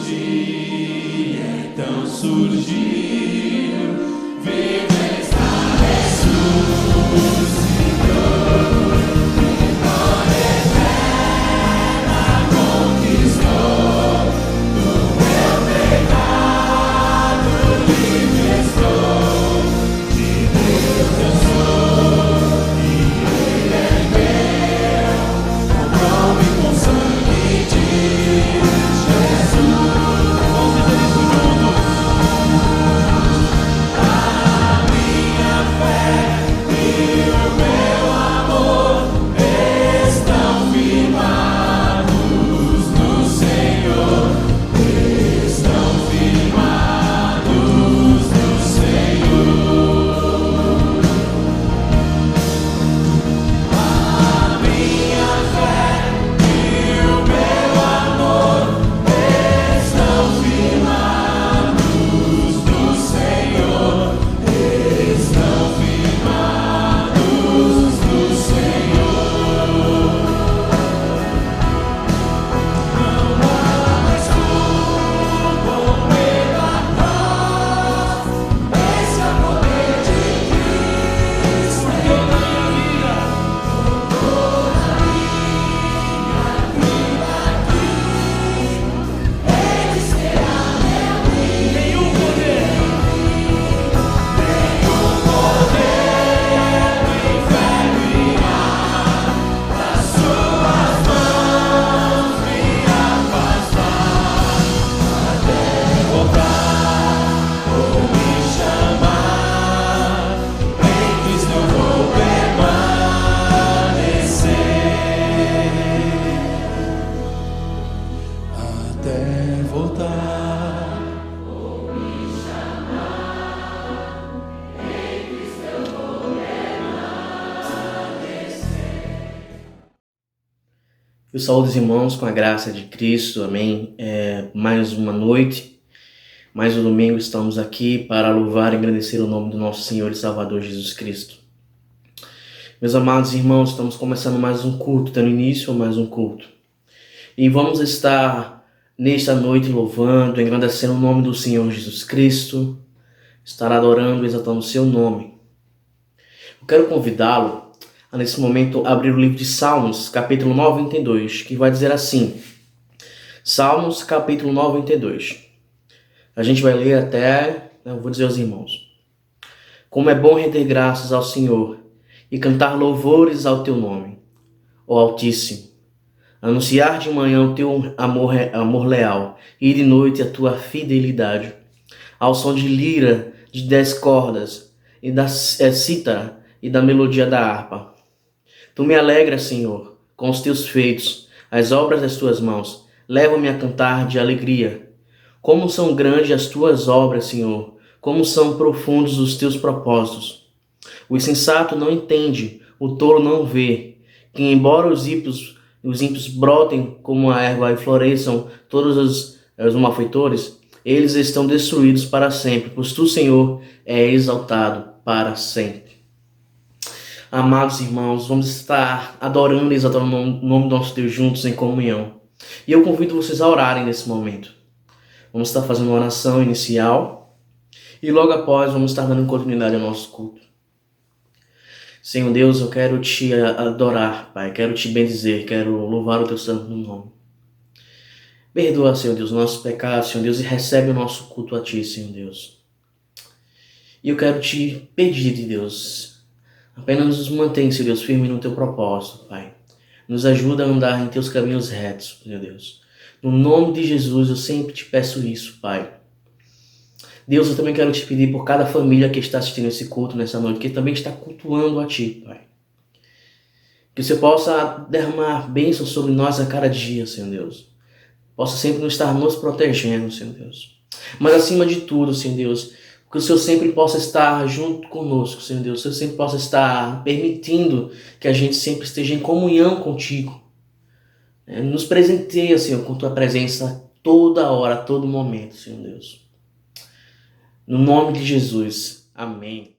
dia então surgiu, viva está ressuscitou, vitória eterna conquistou, do meu pecado livre estou, de Deus eu sou, e Ele é meu, comprou-me com sangue de Jesus. Vamos dizer isso juntos. A minha fé e o meu amor estão firmados no Senhor, estão firmados no Senhor. A minha fé e o meu amor estão firmados no Senhor, estão firmados no Senhor. Não há mais culpa ou medo atrás, esse é o poder de Cristo em minha vida. Toda a minha vida aqui, Ele será meu guia. Nenhum poder do inferno irá das suas mãos me afastar, até voltar ou me chamar. Em Cristo eu vou permanecer, até voltar. Eu saúdo os irmãos com a graça de Cristo, amém. Mais uma noite, mais um domingo, estamos aqui para louvar e agradecer o nome do nosso Senhor e Salvador Jesus Cristo. Meus amados irmãos, estamos começando mais um culto, dando início a mais um culto. E vamos estar nesta noite louvando, agradecendo o nome do Senhor Jesus Cristo, estar adorando, exaltando o seu nome. Eu quero convidá-lo a, nesse momento, abrir o livro de Salmos, capítulo 92, que vai dizer assim. Salmos, capítulo 92. A gente vai ler até, eu vou dizer aos irmãos. Como é bom render graças ao Senhor e cantar louvores ao teu nome, ó Altíssimo. Anunciar de manhã o teu amor leal e de noite a tua fidelidade. Ao som de lira de 10 cordas e da cítara e da melodia da harpa. Tu me alegras, Senhor, com os teus feitos, as obras das tuas mãos. Leva-me a cantar de alegria. Como são grandes as tuas obras, Senhor, como são profundos os teus propósitos. O insensato não entende, o tolo não vê, que embora os ímpios brotem como a erva e floresçam todos os malfeitores, eles estão destruídos para sempre, pois tu, Senhor, é exaltado para sempre. Amados irmãos, vamos estar adorando e exaltando o nome do nosso Deus juntos em comunhão. E eu convido vocês a orarem nesse momento. Vamos estar fazendo uma oração inicial e logo após vamos estar dando continuidade ao nosso culto. Senhor Deus, eu quero te adorar, Pai, quero te bendizer, quero louvar o teu santo nome. Perdoa, Senhor Deus, os nossos pecados, Senhor Deus, e recebe o nosso culto a ti, Senhor Deus. E eu quero te pedir, de Deus, apenas nos mantém, Senhor Deus, firme no teu propósito, Pai. Nos ajuda a andar em teus caminhos retos, meu Deus. No nome de Jesus, eu sempre te peço isso, Pai. Deus, eu também quero te pedir por cada família que está assistindo esse culto nessa noite, que também está cultuando a ti, Pai. Que você possa derramar bênçãos sobre nós a cada dia, Senhor Deus. Possa sempre estar nos protegendo, Senhor Deus. Mas acima de tudo, Senhor Deus, que o Senhor sempre possa estar junto conosco, Senhor Deus. Que o Senhor sempre possa estar permitindo que a gente sempre esteja em comunhão contigo. Nos presenteia, Senhor, com tua presença toda hora, a todo momento, Senhor Deus. No nome de Jesus. Amém.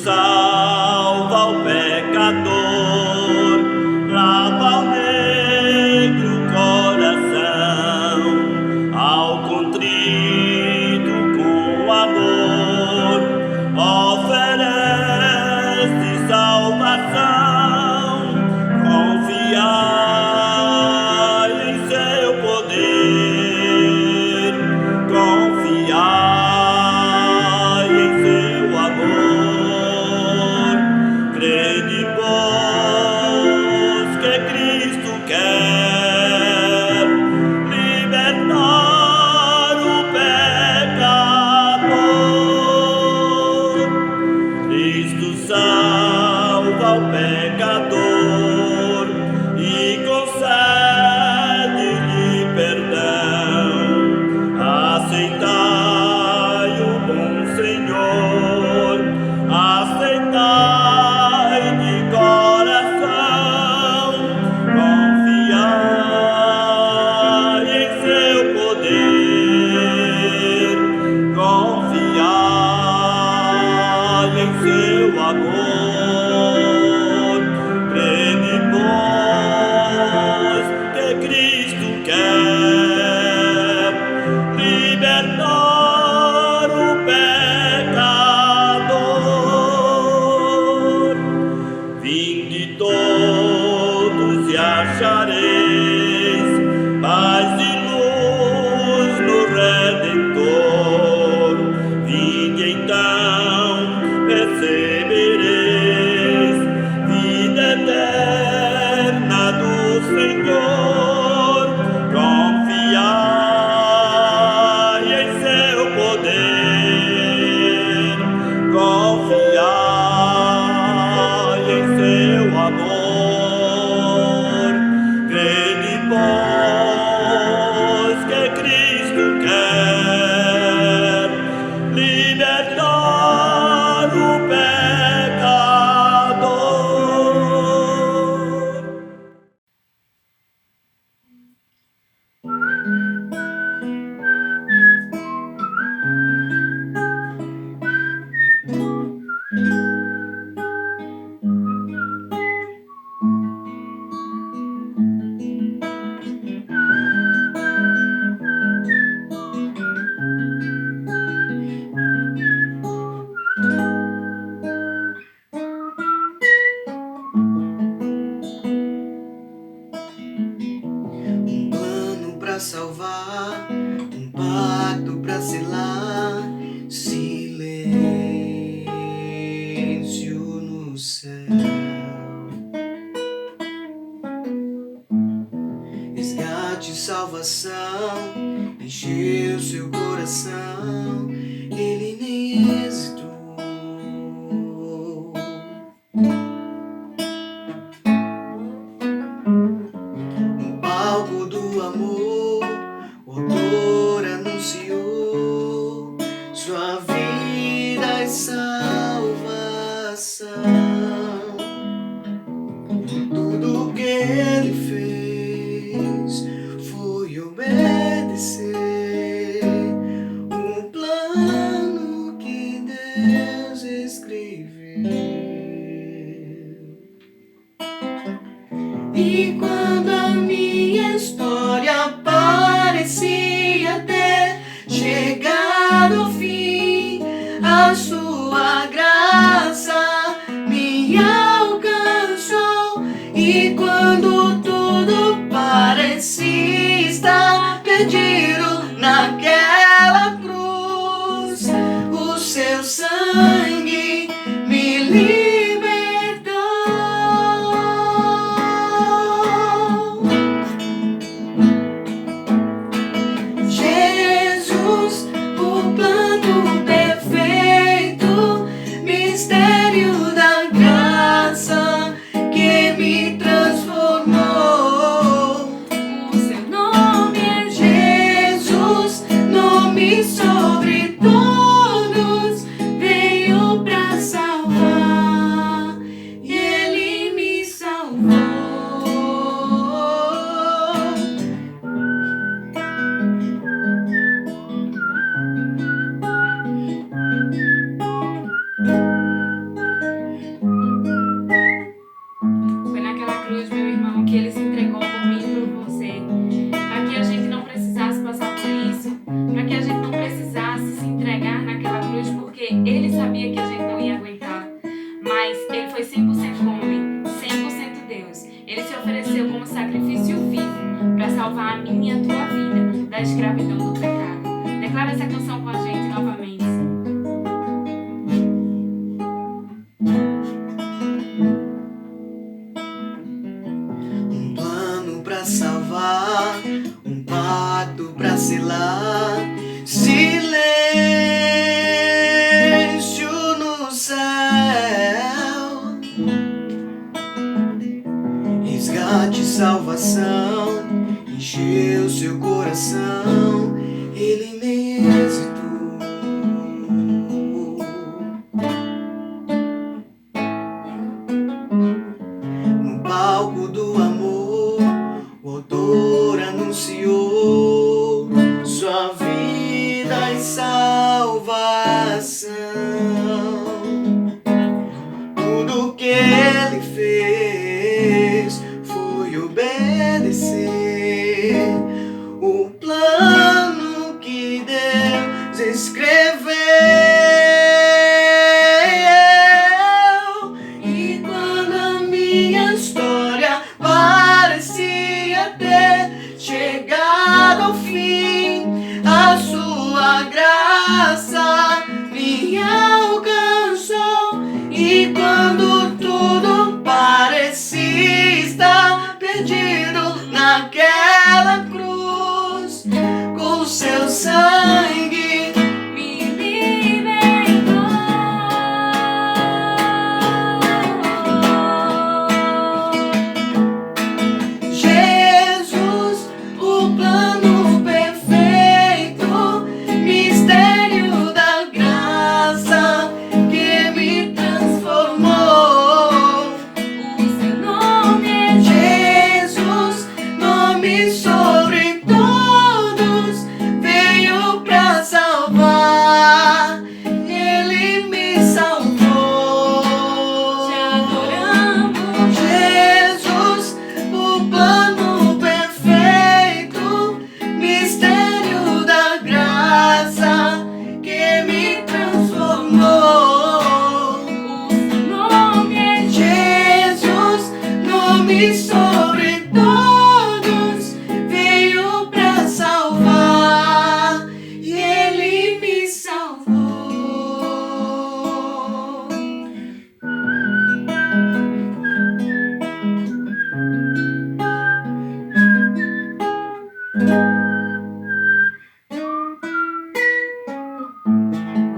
salva o pecador, lava o negro coração, ao contrito com amor, oferece salvação, confiar em seu poder, confiar em seu amor, crede, pois, que Cristo quer libertar o pecador. Cristo salva o pecador e concede-lhe perdão. Aceitai o bom Senhor, aceitai de coração, confiai em seu poder, confiai em seu amor, crede, pois, que Cristo quer libertar o pecador. Vinde todos e achareis paz e luz no Redentor. Vinde então, recebereis vida eterna do Senhor. Confiai em seu poder, confiai em seu amor, crede, pois, que Cristo quer libertar o pecador. Um plano pra salvar, um pacto pra selar, silêncio no céu. Resgate e salvação, encheu seu coração, ele nem hesitou. No palco do amor, o autor anunciou sua vida e salvação. Tudo que ele fez foi obedecer um plano que Deus escreveu. E quando a minha história parecia ter chegado ao fim, a sua graça me alcançou. E quando tudo parecia estar perdido naquela cruz, o seu sangue me libertou. Jesus, o plano perfeito, mistério da graça que me transformou. O seu nome é Jesus, nome sobre todos, veio pra salvar, e ele me salvou. salvação encheu seu coração, ele nem hesitou. No palco do amor, o autor anunciou sua vida e salvação. Tudo que ele fez foi obedecer o plano que Deus escreveu. E quando a minha história parecia ter chegado ao fim, a sua graça me alcançou. E quando tudo parecia estar perdido naquela cruz, com seu sangue Me libertou. Jesus, o plano perfeito, mistério da graça que me transformou. O seu nome é Jesus, nome sobre todos, veio pra salvar, ele me salvou. Te adoramos. Jesus, o plano perfeito, mistério da graça que me transformou. O seu nome é Jesus, nome sobre todos, veio pra salvar, e ele me salvou.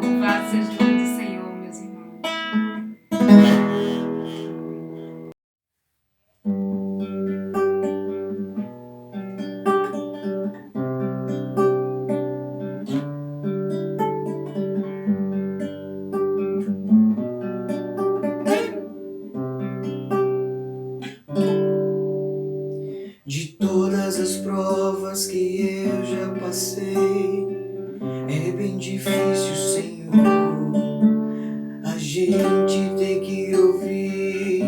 Louvado seja o nome do Senhor, meus irmãos. De todas as provas que eu já passei, é bem difícil, Senhor, a gente ter que ouvir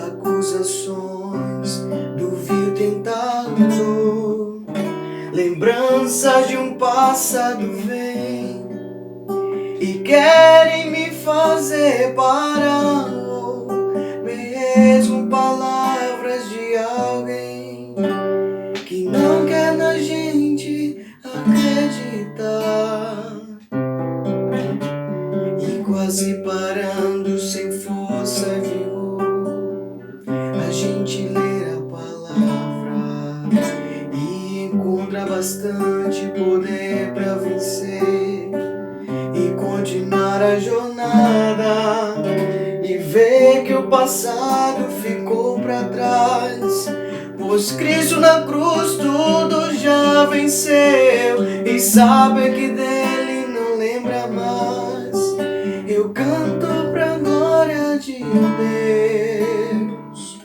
acusações do vil tentador. Lembranças de um passado vêm e querem me fazer parar, ou mesmo palavras de alguém que não quer na gente acreditar. E quase parando sem força e vigor, a gente lê a palavra e encontra bastante poder pra vencer e continuar a jornada, e ver que o passado ficou pra trás, pois Cristo na cruz tudo já venceu, e sabe que dele não lembra mais. Eu canto pra glória de Deus.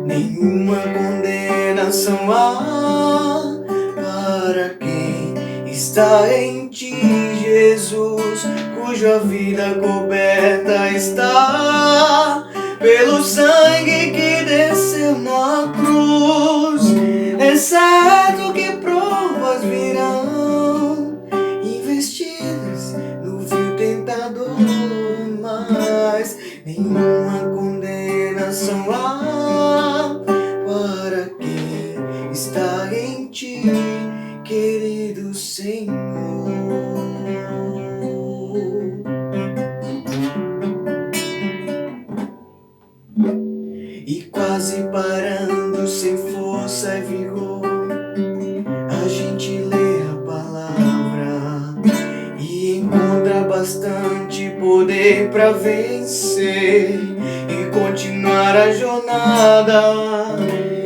Nenhuma condenação há para quem está em ti, Jesus, cuja vida coberta está pelo sangue que desceu na cruz. É certo que provas virão, investidas no vil tentador, mas nenhuma condenação há para quem está em ti, querido Senhor. E quase parando sem força e vigor, a gente lê a palavra e encontra bastante poder poder para vencer e continuar a jornada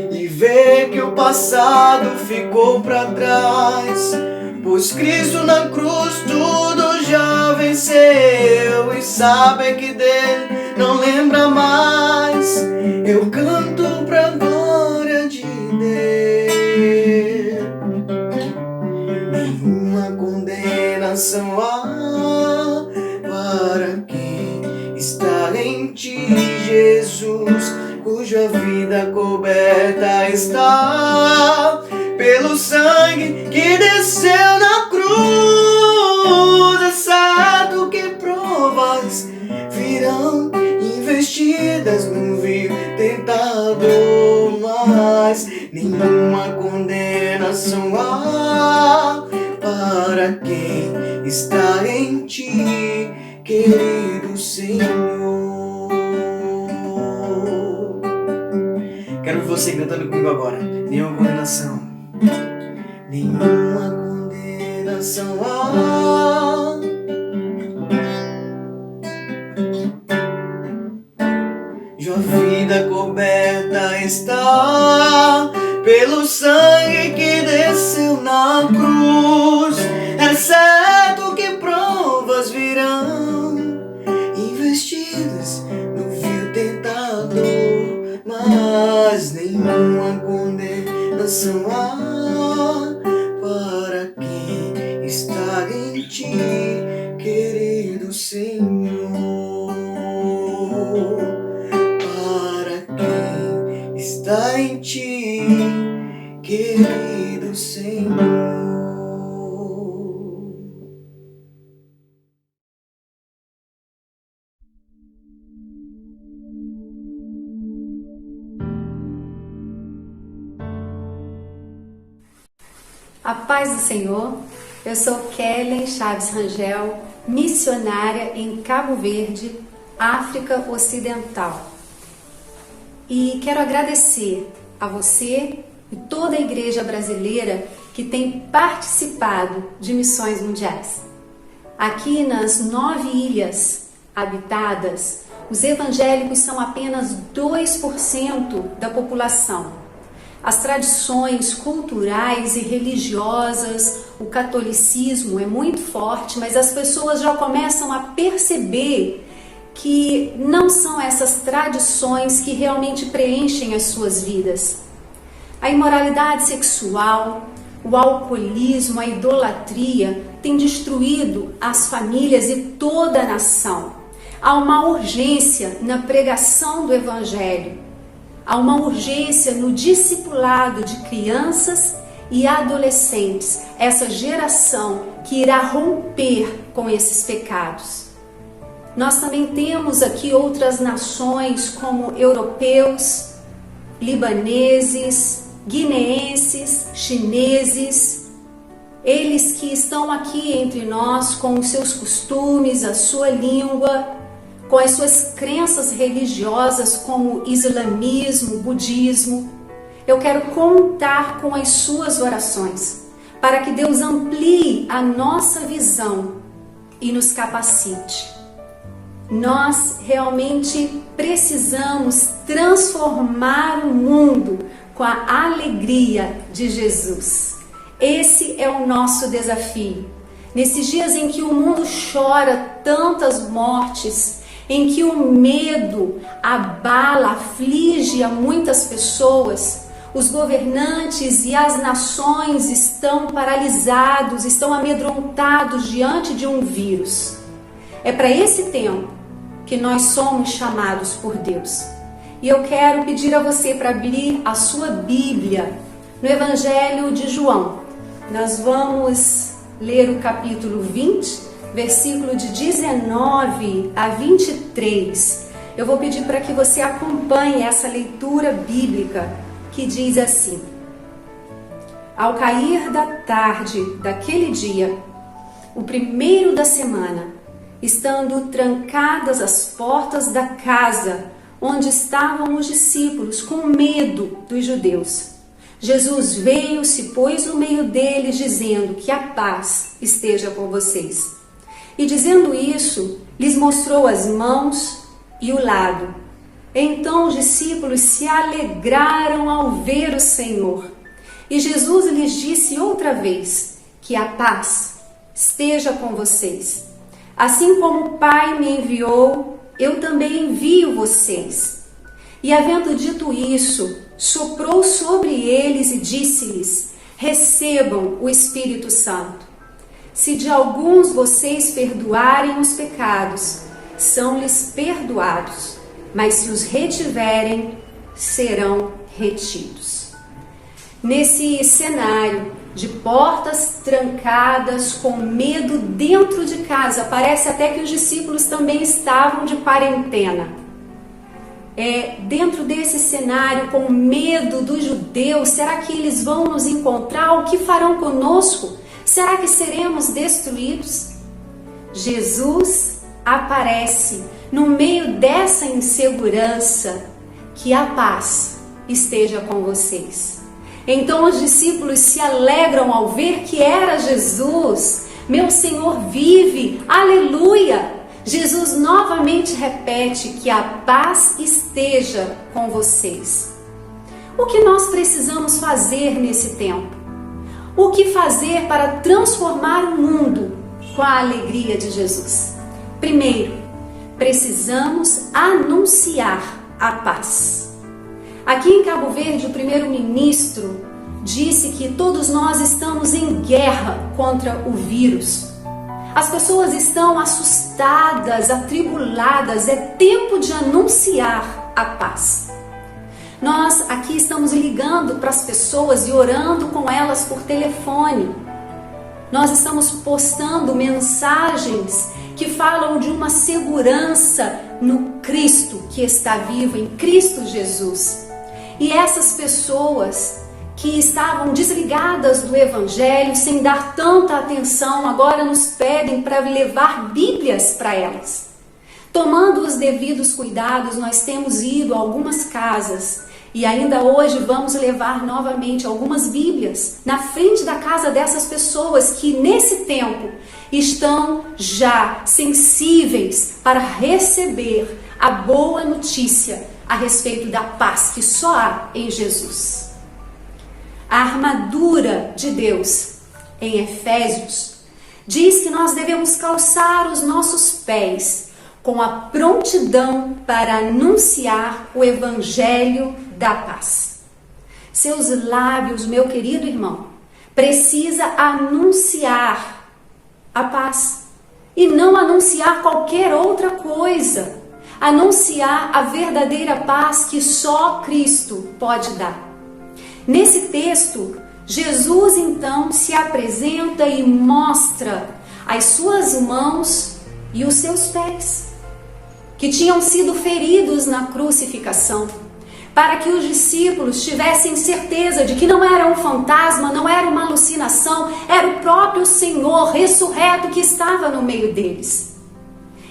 e ver que o passado ficou para trás, pois Cristo na cruz tudo já venceu e sabe que dele não lembra mais. Eu canto pra glória de Deus. Nenhuma condenação há para quem está em ti, Jesus, cuja vida coberta está pelo sangue que desceu na cruz. É certo que provas virão investidas no vil tentador, mas nenhuma condenação há para quem está em ti, querido Senhor. Quero você cantando comigo agora. Nenhuma condenação, nenhuma condenação há. Tua vida coberta está pelo sangue que desceu na cruz. É certo que provas virão investidas no vil tentador, mas nenhuma condenação há para quem está em ti, querido Senhor. Está em ti, querido Senhor. A paz do Senhor, eu sou Kellen Chaves Rangel, missionária em Cabo Verde, África Ocidental. E quero agradecer a você e toda a igreja brasileira que tem participado de missões mundiais. Aqui nas 9 ilhas habitadas, os evangélicos são apenas 2% da população. As tradições culturais e religiosas, o catolicismo é muito forte, mas as pessoas já começam a perceber que não são essas tradições que realmente preenchem as suas vidas. A imoralidade sexual, o alcoolismo, a idolatria têm destruído as famílias e toda a nação. Há uma urgência na pregação do Evangelho. Há uma urgência no discipulado de crianças e adolescentes, essa geração que irá romper com esses pecados. Nós também temos aqui outras nações como europeus, libaneses, guineenses, chineses, eles que estão aqui entre nós com os seus costumes, a sua língua, com as suas crenças religiosas como islamismo, budismo. Eu quero contar com as suas orações para que Deus amplie a nossa visão e nos capacite. Nós realmente precisamos transformar o mundo com a alegria de Jesus. Esse é o nosso desafio. Nesses dias em que o mundo chora tantas mortes, em que o medo abala, aflige a muitas pessoas, os governantes e as nações estão paralisados, estão amedrontados diante de um vírus. É para esse tempo que nós somos chamados por Deus. E eu quero pedir a você para abrir a sua Bíblia no Evangelho de João. Nós vamos ler o capítulo 20, versículo de 19 a 23. Eu vou pedir para que você acompanhe essa leitura bíblica que diz assim: Ao cair da tarde daquele dia, o primeiro da semana, estando trancadas as portas da casa onde estavam os discípulos, com medo dos judeus, Jesus veio, se pôs no meio deles, dizendo que a paz esteja com vocês. E dizendo isso, lhes mostrou as mãos e o lado. Então os discípulos se alegraram ao ver o Senhor. E Jesus lhes disse outra vez: que a paz esteja com vocês. Assim como o Pai me enviou, eu também envio vocês. E havendo dito isso, soprou sobre eles e disse-lhes: recebam o Espírito Santo. Se de alguns vocês perdoarem os pecados, são-lhes perdoados, mas se os retiverem, serão retidos. Nesse cenário de portas trancadas, com medo dentro de casa, parece até que os discípulos também estavam de quarentena. Dentro desse cenário, com medo dos judeus, será que eles vão nos encontrar? O que farão conosco? Será que seremos destruídos? Jesus aparece no meio dessa insegurança, que a paz esteja com vocês. Então os discípulos se alegram ao ver que era Jesus. Meu Senhor vive, aleluia! Jesus novamente repete que a paz esteja com vocês. O que nós precisamos fazer nesse tempo? O que fazer para transformar o mundo com a alegria de Jesus? Primeiro, precisamos anunciar a paz. Aqui em Cabo Verde, o primeiro-ministro disse que todos nós estamos em guerra contra o vírus. As pessoas estão assustadas, atribuladas. É tempo de anunciar a paz. Nós aqui estamos ligando para as pessoas e orando com elas por telefone. Nós estamos postando mensagens que falam de uma segurança no Cristo que está vivo, em Cristo Jesus. E essas pessoas que estavam desligadas do Evangelho, sem dar tanta atenção, agora nos pedem para levar Bíblias para elas. Tomando os devidos cuidados, nós temos ido a algumas casas e ainda hoje vamos levar novamente algumas Bíblias na frente da casa dessas pessoas que nesse tempo estão já sensíveis para receber a boa notícia a respeito da paz que só há em Jesus. A armadura de Deus, em Efésios, diz que nós devemos calçar os nossos pés com a prontidão para anunciar o Evangelho da paz. Seus lábios, meu querido irmão, precisa anunciar a paz e não anunciar qualquer outra coisa. Anunciar a verdadeira paz que só Cristo pode dar. Nesse texto, Jesus então se apresenta e mostra as suas mãos e os seus pés, que tinham sido feridos na crucificação, para que os discípulos tivessem certeza de que não era um fantasma, não era uma alucinação, era o próprio Senhor ressurreto que estava no meio deles.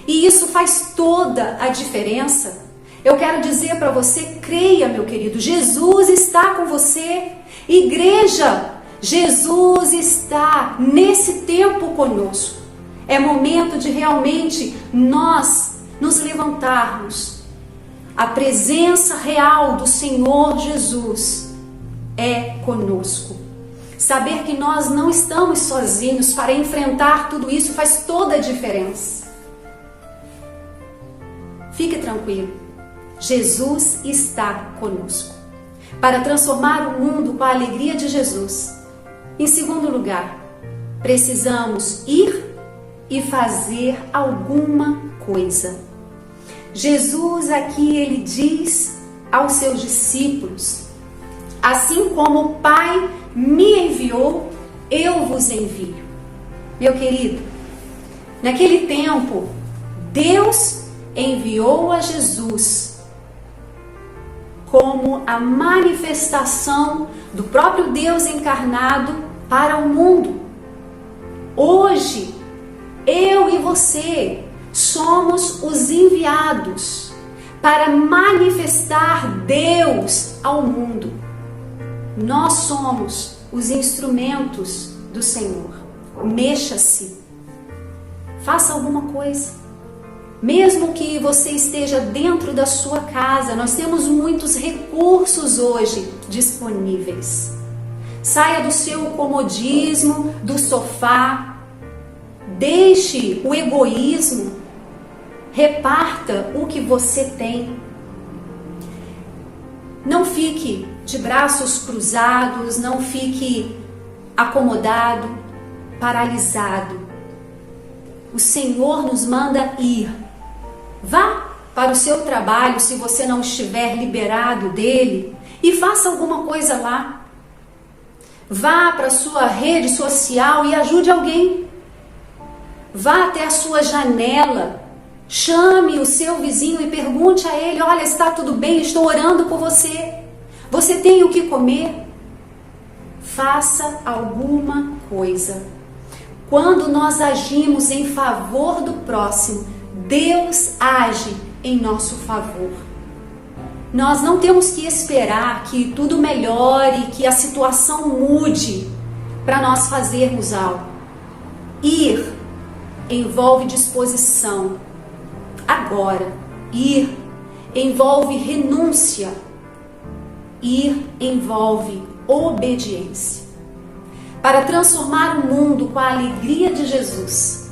E isso faz toda a diferença. Eu quero dizer para você, creia, meu querido, Jesus está com você. Igreja, Jesus está nesse tempo conosco. É momento de realmente nós nos levantarmos. A presença real do Senhor Jesus é conosco. Saber que nós não estamos sozinhos para enfrentar tudo isso faz toda a diferença. Fique tranquilo, Jesus está conosco para transformar o mundo com a alegria de Jesus. Em segundo lugar, precisamos ir e fazer alguma coisa. Jesus aqui, ele diz aos seus discípulos: assim como o Pai me enviou, eu vos envio. Meu querido, naquele tempo, Deus enviou a Jesus como a manifestação do próprio Deus encarnado para o mundo. Hoje, eu e você somos os enviados para manifestar Deus ao mundo. Nós somos os instrumentos do Senhor. Mexa-se, Faça alguma coisa. Mesmo que você esteja dentro da sua casa, nós temos muitos recursos hoje disponíveis. Saia do seu comodismo, do sofá, deixe o egoísmo, reparta o que você tem. Não fique de braços cruzados, não fique acomodado, paralisado. O Senhor nos manda ir. Vá para o seu trabalho se você não estiver liberado dele e faça alguma coisa lá. Vá para a sua rede social e ajude alguém. Vá até a sua janela, chame o seu vizinho e pergunte a ele: olha, está tudo bem? Estou orando por você. Você tem o que comer? Faça alguma coisa. Quando nós agimos em favor do próximo, Deus age em nosso favor. Nós não temos que esperar que tudo melhore, que a situação mude para nós fazermos algo. Ir envolve disposição. Agora, ir envolve renúncia. Ir envolve obediência. Para transformar o mundo com a alegria de Jesus,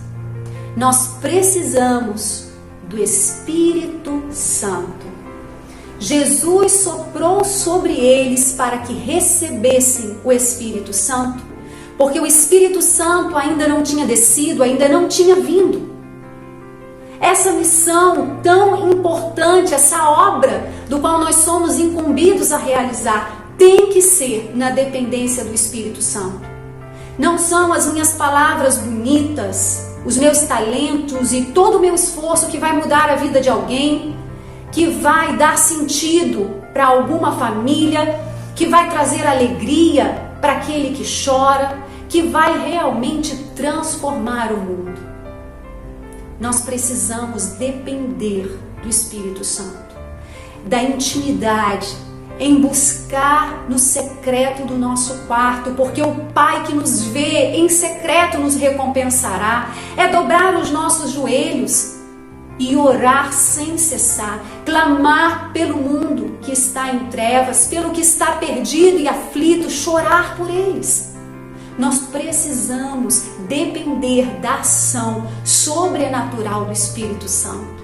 nós precisamos do Espírito Santo. Jesus soprou sobre eles para que recebessem o Espírito Santo, porque o Espírito Santo ainda não tinha descido, ainda não tinha vindo. Essa missão tão importante, essa obra do qual nós somos incumbidos a realizar, tem que ser na dependência do Espírito Santo. Não são as minhas palavras bonitas, os meus talentos e todo o meu esforço que vai mudar a vida de alguém, que vai dar sentido para alguma família, que vai trazer alegria para aquele que chora, que vai realmente transformar o mundo. Nós precisamos depender do Espírito Santo, da intimidade, em buscar no secreto do nosso quarto, porque o Pai que nos vê em secreto nos recompensará. É dobrar os nossos joelhos e orar sem cessar, clamar pelo mundo que está em trevas, pelo que está perdido e aflito, chorar por eles. Nós precisamos depender da ação sobrenatural do Espírito Santo.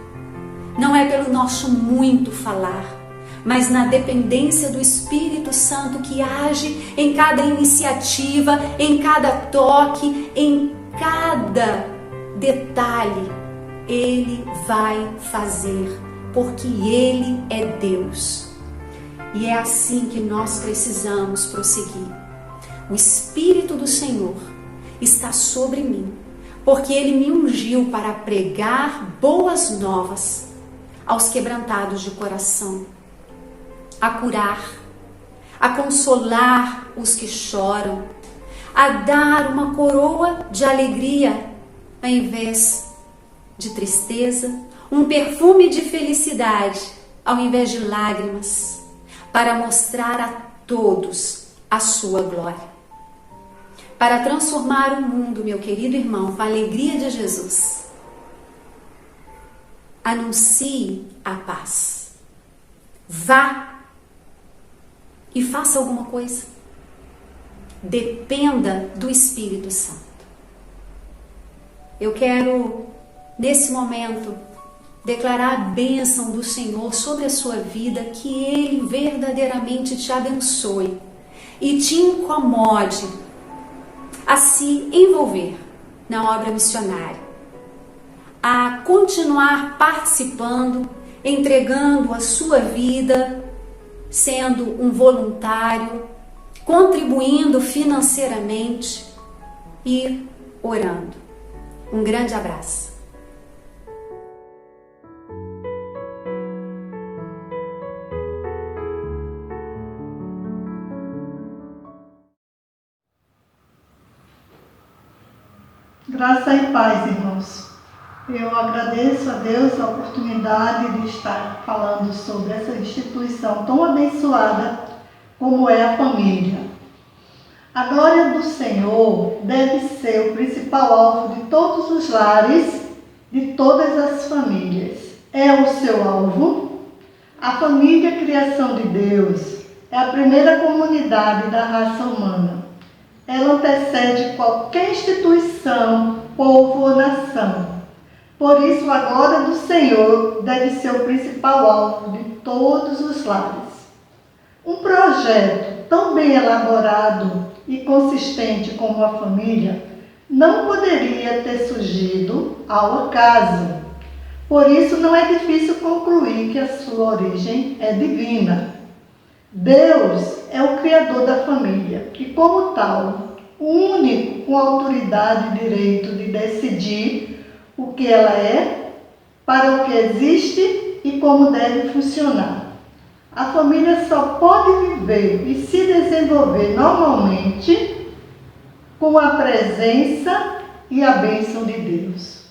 Não é pelo nosso muito falar, mas na dependência do Espírito Santo que age em cada iniciativa, em cada toque, em cada detalhe. Ele vai fazer, porque Ele é Deus. E é assim que nós precisamos prosseguir. O Espírito do Senhor está sobre mim, porque Ele me ungiu para pregar boas novas aos quebrantados de coração, a curar, a consolar os que choram, a dar uma coroa de alegria ao invés de tristeza, um perfume de felicidade ao invés de lágrimas, para mostrar a todos a sua glória. Para transformar o mundo, meu querido irmão, com a alegria de Jesus, anuncie a paz. Vá e faça alguma coisa. Dependa do Espírito Santo. Eu quero, nesse momento, declarar a bênção do Senhor sobre a sua vida, que Ele verdadeiramente te abençoe e te incomode a se envolver na obra missionária, a continuar participando, entregando a sua vida, sendo um voluntário, contribuindo financeiramente e orando. Um grande abraço. Graça e paz, irmãos. Eu agradeço a Deus a oportunidade de estar falando sobre essa instituição tão abençoada como é a família. A glória do Senhor deve ser o principal alvo de todos os lares, de todas as famílias. É o seu alvo? A família, criação de Deus, é a primeira comunidade da raça humana. Ela antecede qualquer instituição, povo ou nação. Por isso, a glória do Senhor deve ser o principal alvo de todos os lares. Um projeto tão bem elaborado e consistente como a família não poderia ter surgido ao acaso. Por isso, não é difícil concluir que a sua origem é divina. Deus é o Criador da família e, como tal, o único com autoridade e direito de decidir o que ela é, para o que existe e como deve funcionar. A família só pode viver e se desenvolver normalmente com a presença e a bênção de Deus.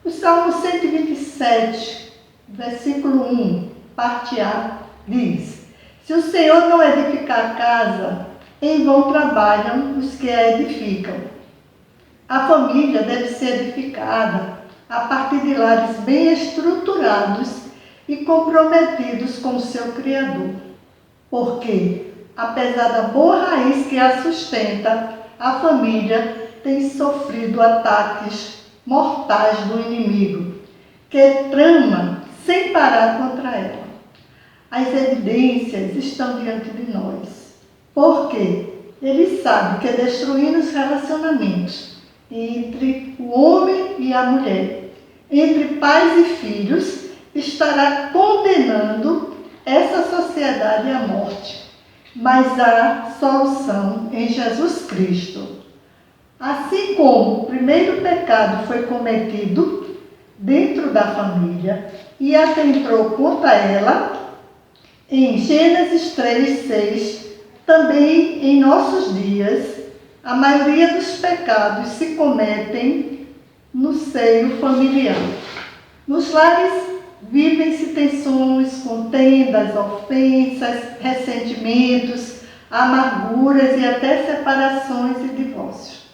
O Salmo 127, versículo 1, parte A, diz: Se o Senhor não edificar a casa, em vão trabalham os que a edificam. A família deve ser edificada a partir de lares bem estruturados e comprometidos com o seu Criador. Porque, apesar da boa raiz que a sustenta, a família tem sofrido ataques mortais do inimigo, que trama sem parar contra ela. As evidências estão diante de nós, porque ele sabe que destruindo os relacionamentos entre o homem e a mulher, entre pais e filhos, estará condenando essa sociedade à morte. Mas há solução em Jesus Cristo. Assim como o primeiro pecado foi cometido dentro da família e atentou contra ela, em Gênesis 3:6, também em nossos dias, a maioria dos pecados se cometem no seio familiar. Nos lares vivem-se tensões, contendas, ofensas, ressentimentos, amarguras e até separações e divórcios.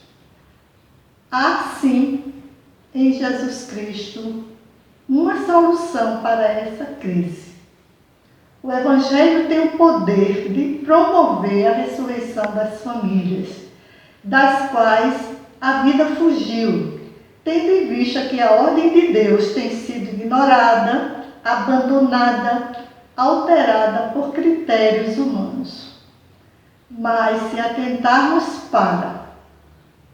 Há, sim, em Jesus Cristo, uma solução para essa crise. O Evangelho tem o poder de promover a ressurreição das famílias, das quais a vida fugiu, tendo em vista que a ordem de Deus tem sido ignorada, abandonada, alterada por critérios humanos. Mas se atentarmos para,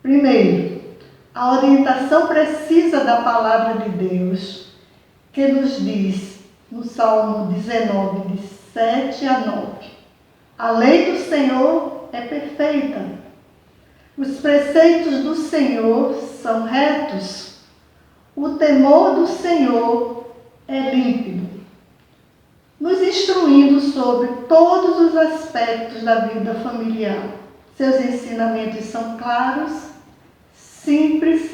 primeiro, a orientação precisa da palavra de Deus, que nos diz no Salmo 19, de 7 a 9, a lei do Senhor é perfeita, os preceitos do Senhor são retos, o temor do Senhor é límpido, nos instruindo sobre todos os aspectos da vida familiar. Seus ensinamentos são claros, simples,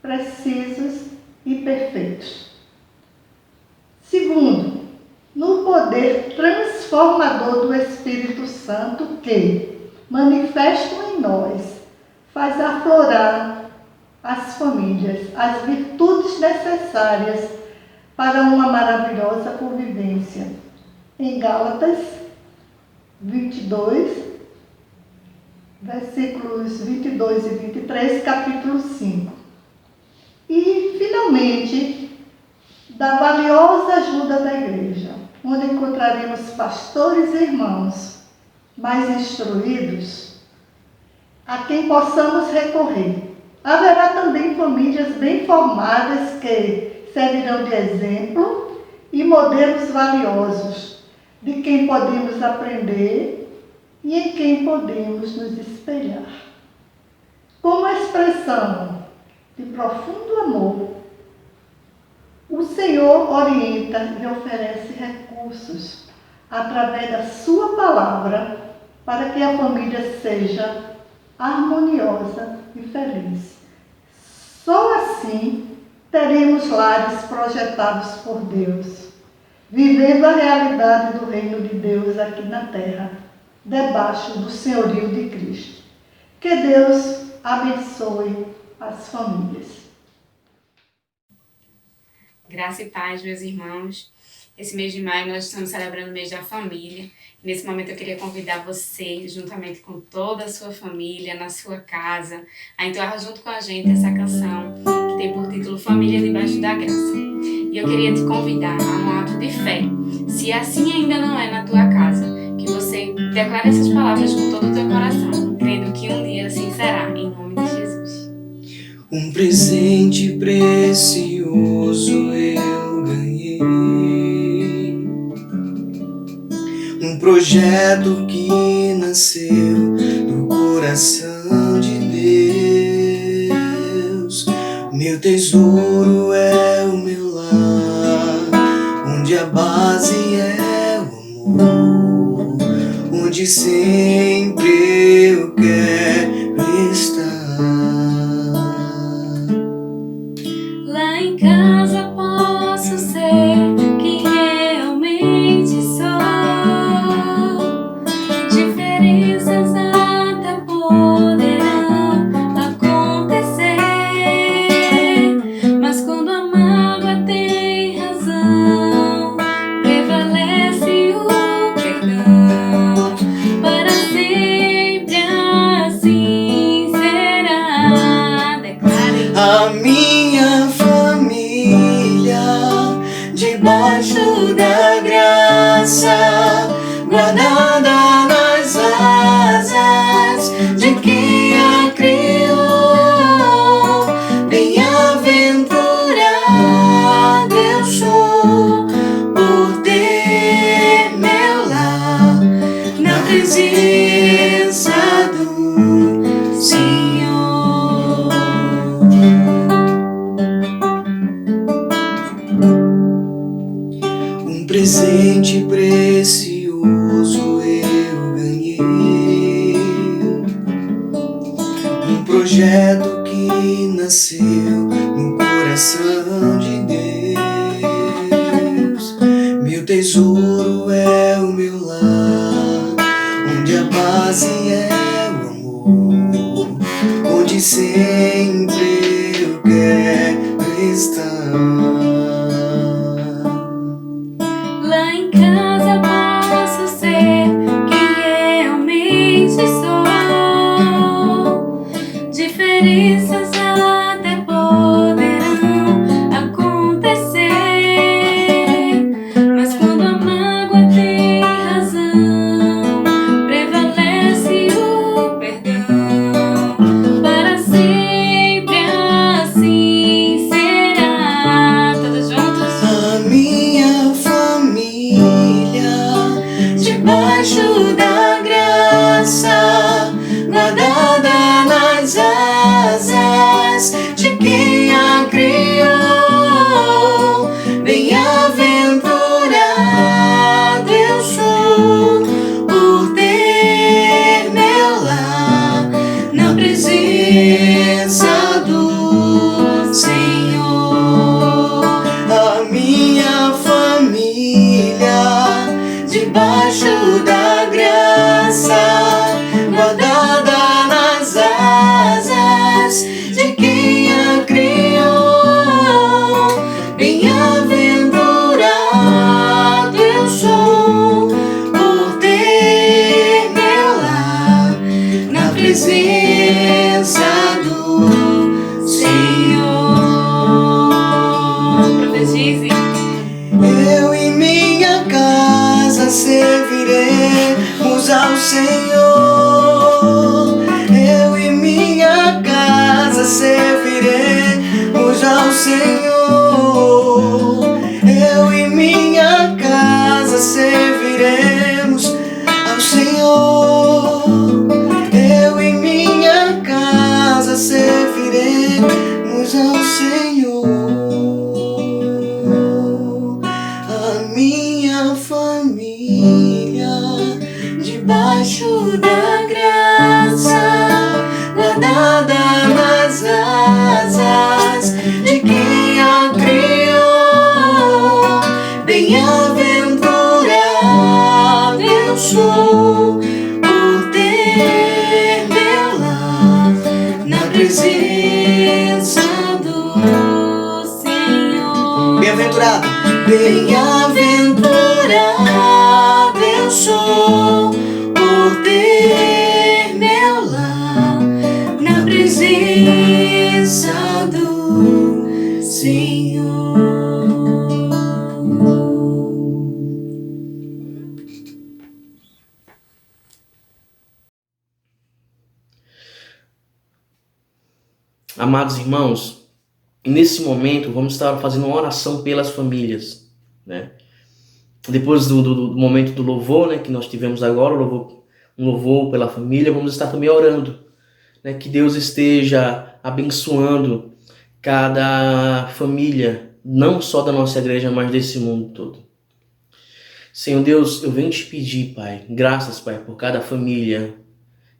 precisos e perfeitos. Segundo, no poder transformador do Espírito Santo que, manifesto em nós, faz aflorar as famílias, as virtudes necessárias para uma maravilhosa convivência. Em Gálatas 22, versículos 22 e 23, capítulo 5. E, finalmente, da valiosa ajuda da igreja, onde encontraremos pastores e irmãos mais instruídos, a quem possamos recorrer. Haverá também famílias bem formadas que servirão de exemplo e modelos valiosos, de quem podemos aprender e em quem podemos nos espelhar. Como expressão de profundo amor, o Senhor orienta e oferece recursos através da sua palavra para que a família seja harmoniosa e feliz. Só assim teremos lares projetados por Deus, vivendo a realidade do reino de Deus aqui na terra, debaixo do senhorio de Cristo. Que Deus abençoe as famílias. Graça e paz, meus irmãos. Esse mês de maio nós estamos celebrando o mês da família. Nesse momento eu queria convidar você, juntamente com toda a sua família, na sua casa, a entoar junto com a gente essa canção que tem por título Família Debaixo da Graça. E eu queria te convidar a um ato de fé. Se assim ainda não é na tua casa, que você declare essas palavras com todo o teu coração, crendo que um dia assim será, em nome de Jesus. Um presente precioso eu ganhei, um projeto que nasceu do coração de Deus. Meu tesouro é o meu lar, onde a base é o amor, onde sempre eu quero estar. Lá em casa posso ser quem realmente sou. Diferenças até poderão acontecer, mas quando a mágoa tem razão, prevalece o perdão. Para sempre assim será. Declare. A minha família, debaixo da graça, guardada nas asas de quem a criou. Bem-aventurado eu sou por ter meu lar na presença do Senhor. Um presente precioso eu ganhei, um projeto que nasceu no coração de Deus. Meu tesouro é o meu lar, onde a base é o amor, onde sempre eu quero estar. Lá em casa posso ser quem realmente sou. Diferenças até poderão acontecer, mas quando a mágoa tem razão, prevalece o perdão. Para sempre assim será. Todos juntos. A minha família, debaixo da graça, guardada nas asas de quem a criou. Bem-aventurado eu sou por ter meu lar na presença do Senhor. A minha família, debaixo da graça, guardada nas asas de quem a criou. Bem-aventurado eu sou por ter meu lar na presença do Senhor. Profetize. Eu e minha casa serviremos ao Senhor. Eu e minha casa serviremos ao Senhor. Eu e minha casa serviremos ao Senhor. Eu e minha casa serviremos ao Senhor. A minha família, debaixo da graça, guardada nas asas de quem a criou. Bem-aventurado eu sou por ter meu lar Bem-aventurado eu sou por ter meu lar na presença do Senhor. Amados irmãos, nesse momento vamos estar fazendo uma oração pelas famílias, né? Depois do momento do louvor, né, que nós tivemos agora, um louvor pela família, vamos estar também orando, né, que Deus esteja abençoando cada família, não só da nossa igreja, mas desse mundo todo. Senhor Deus, eu venho te pedir, Pai, graças, Pai, por cada família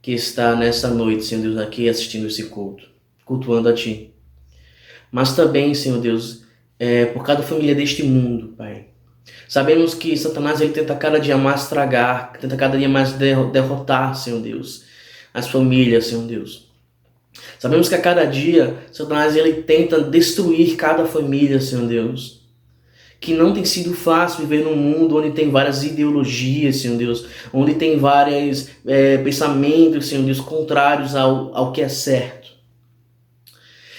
que está nessa noite, Senhor Deus, aqui assistindo esse culto, cultuando a Ti. Mas também, Senhor Deus, por cada família deste mundo, Pai. Sabemos que Satanás ele tenta cada dia mais estragar, tenta cada dia mais derrotar, Senhor Deus, as famílias, Senhor Deus. Sabemos que a cada dia Satanás ele tenta destruir cada família, Senhor Deus. Que não tem sido fácil viver num mundo onde tem várias ideologias, Senhor Deus, onde tem vários pensamentos, Senhor Deus, contrários ao que é certo.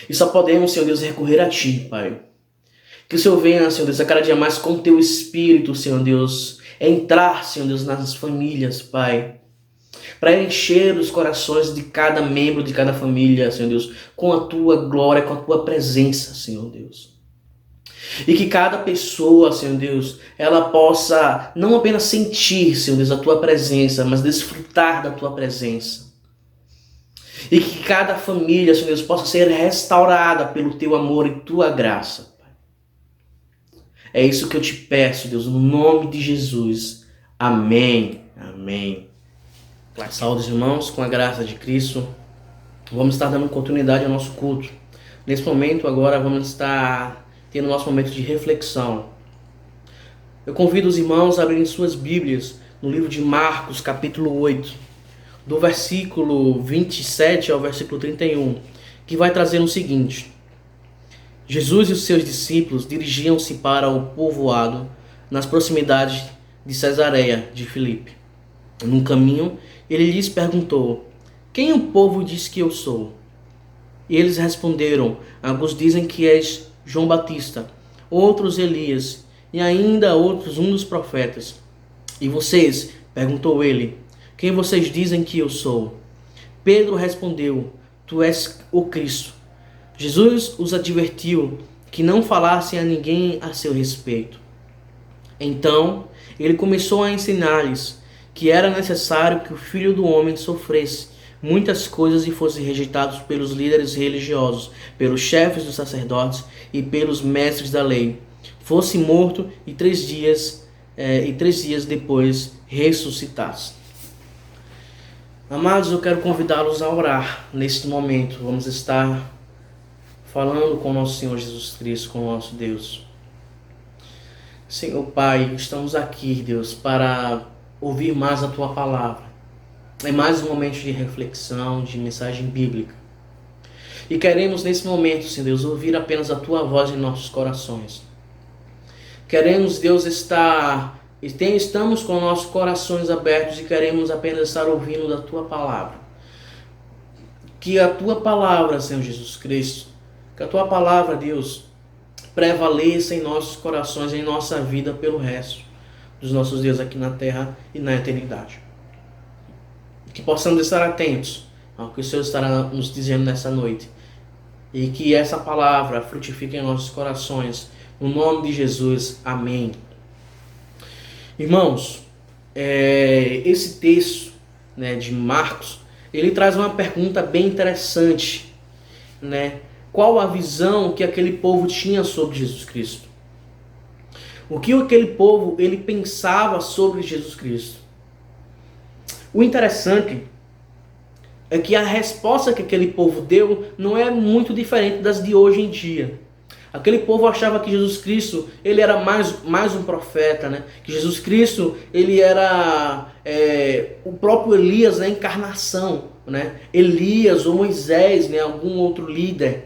E só podemos, Senhor Deus, recorrer a Ti, Pai. Que o Senhor venha, Senhor Deus, a cada dia mais com Teu Espírito, Senhor Deus, entrar, Senhor Deus, nas famílias, Pai. Para encher os corações de cada membro, de cada família, Senhor Deus, com a Tua glória, com a Tua presença, Senhor Deus. E que cada pessoa, Senhor Deus, ela possa não apenas sentir, Senhor Deus, a Tua presença, mas desfrutar da Tua presença. E que cada família, Senhor Deus, possa ser restaurada pelo Teu amor e Tua graça. É isso que eu te peço, Deus, no nome de Jesus. Amém. Amém. Saúde, irmãos, com a graça de Cristo. Vamos estar dando continuidade ao nosso culto. Nesse momento, agora, vamos estar tendo nosso momento de reflexão. Eu convido os irmãos a abrirem suas Bíblias no livro de Marcos, capítulo 8, do versículo 27 ao versículo 31, que vai trazer o seguinte: Jesus e os seus discípulos dirigiam-se para o povoado nas proximidades de Cesareia de Filipe. Num caminho, ele lhes perguntou: quem o povo diz que eu sou? E eles responderam: alguns dizem que és João Batista, outros Elias, e ainda outros um dos profetas. E vocês? Perguntou ele: quem vocês dizem que eu sou? Pedro respondeu: tu és o Cristo. Jesus os advertiu que não falassem a ninguém a seu respeito. Então, ele começou a ensinar-lhes que era necessário que o Filho do Homem sofresse muitas coisas e fosse rejeitado pelos líderes religiosos, pelos chefes dos sacerdotes e pelos mestres da lei, fosse morto e 3 dias depois ressuscitasse. Amados, eu quero convidá-los a orar neste momento. Vamos estar falando com o nosso Senhor Jesus Cristo, com o nosso Deus. Senhor Pai, estamos aqui, Deus, para ouvir mais a Tua palavra. É mais um momento de reflexão, de mensagem bíblica. E queremos nesse momento, Senhor Deus, ouvir apenas a Tua voz em nossos corações. Queremos, Deus, estamos com nossos corações abertos e queremos apenas estar ouvindo da Tua palavra. Que a Tua palavra, Senhor Jesus Cristo, que a Tua palavra, Deus, prevaleça em nossos corações, em nossa vida, pelo resto dos nossos dias aqui na terra e na eternidade. Que possamos estar atentos ao que o Senhor estará nos dizendo nessa noite. E que essa palavra frutifique em nossos corações. No nome de Jesus. Amém. Irmãos, esse texto, né, de Marcos, ele traz uma pergunta bem interessante, né? Qual a visão que aquele povo tinha sobre Jesus Cristo? O que aquele povo ele pensava sobre Jesus Cristo? O interessante é que a resposta que aquele povo deu não é muito diferente das de hoje em dia. Aquele povo achava que Jesus Cristo ele era mais um profeta, né? Que Jesus Cristo ele era o próprio Elias na encarnação, né? Elias ou Moisés, né? Algum outro líder.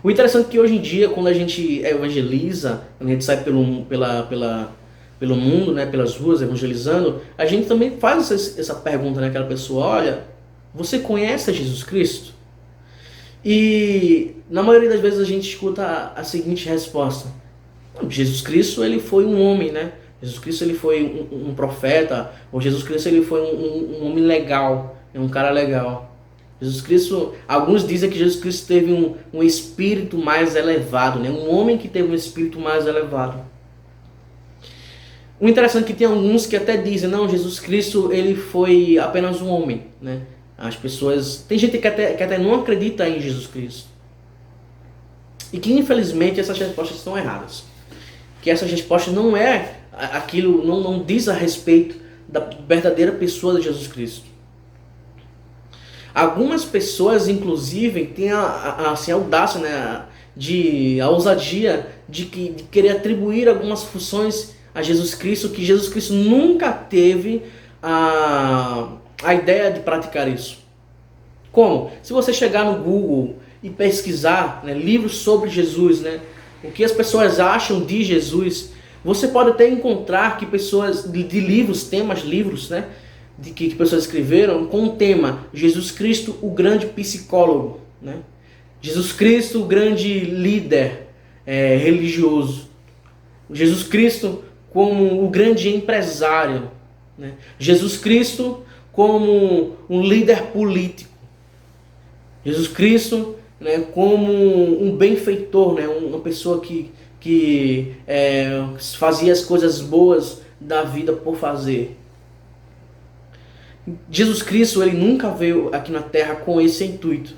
O interessante é que hoje em dia, quando a gente evangeliza, quando a gente sai pelo mundo, né, pelas ruas evangelizando, a gente também faz essa pergunta naquela pessoa: olha, você conhece Jesus Cristo? E na maioria das vezes a gente escuta a seguinte resposta: Jesus Cristo, ele foi um homem, né? Jesus Cristo, ele foi um profeta, ou Jesus Cristo, ele foi um homem legal, um cara legal. Jesus Cristo, alguns dizem que Jesus Cristo teve um espírito mais elevado, né? Um homem que teve um espírito mais elevado. O interessante é que tem alguns que até dizem: não, Jesus Cristo, ele foi apenas um homem, né? As pessoas, tem gente que até não acredita em Jesus Cristo. E que infelizmente essas respostas estão erradas. Que essas respostas não é aquilo, não diz a respeito da verdadeira pessoa de Jesus Cristo. Algumas pessoas, inclusive, têm a audácia, né, a ousadia de querer atribuir algumas funções a Jesus Cristo, que Jesus Cristo nunca teve a ideia de praticar isso. Como? Se você chegar no Google e pesquisar, né, livros sobre Jesus, né, o que as pessoas acham de Jesus, você pode até encontrar que pessoas de livros, livros, né, que pessoas escreveram com o tema Jesus Cristo, o grande psicólogo, né? Jesus Cristo, o grande líder religioso, Jesus Cristo como o grande empresário, né? Jesus Cristo como um líder político, Jesus Cristo, né, como um benfeitor, né, uma pessoa que fazia as coisas boas da vida por fazer. Jesus Cristo, ele nunca veio aqui na Terra com esse intuito,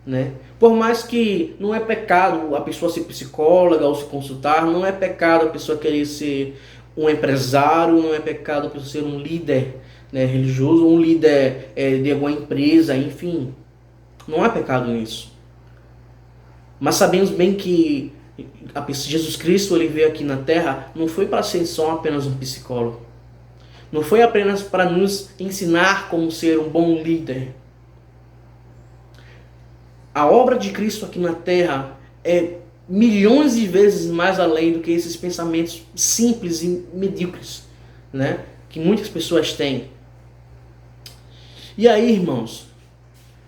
né? Por mais que não é pecado a pessoa ser psicóloga ou se consultar, não é pecado a pessoa querer ser um empresário, não é pecado a pessoa ser um líder, né, religioso, ou um líder de alguma empresa, enfim. Não há pecado nisso. Mas sabemos bem que Jesus Cristo, ele veio aqui na Terra, não foi para ser só apenas um psicólogo. Não foi apenas para nos ensinar como ser um bom líder. A obra de Cristo aqui na Terra é milhões de vezes mais além do que esses pensamentos simples e medíocres, né, que muitas pessoas têm. E aí, irmãos,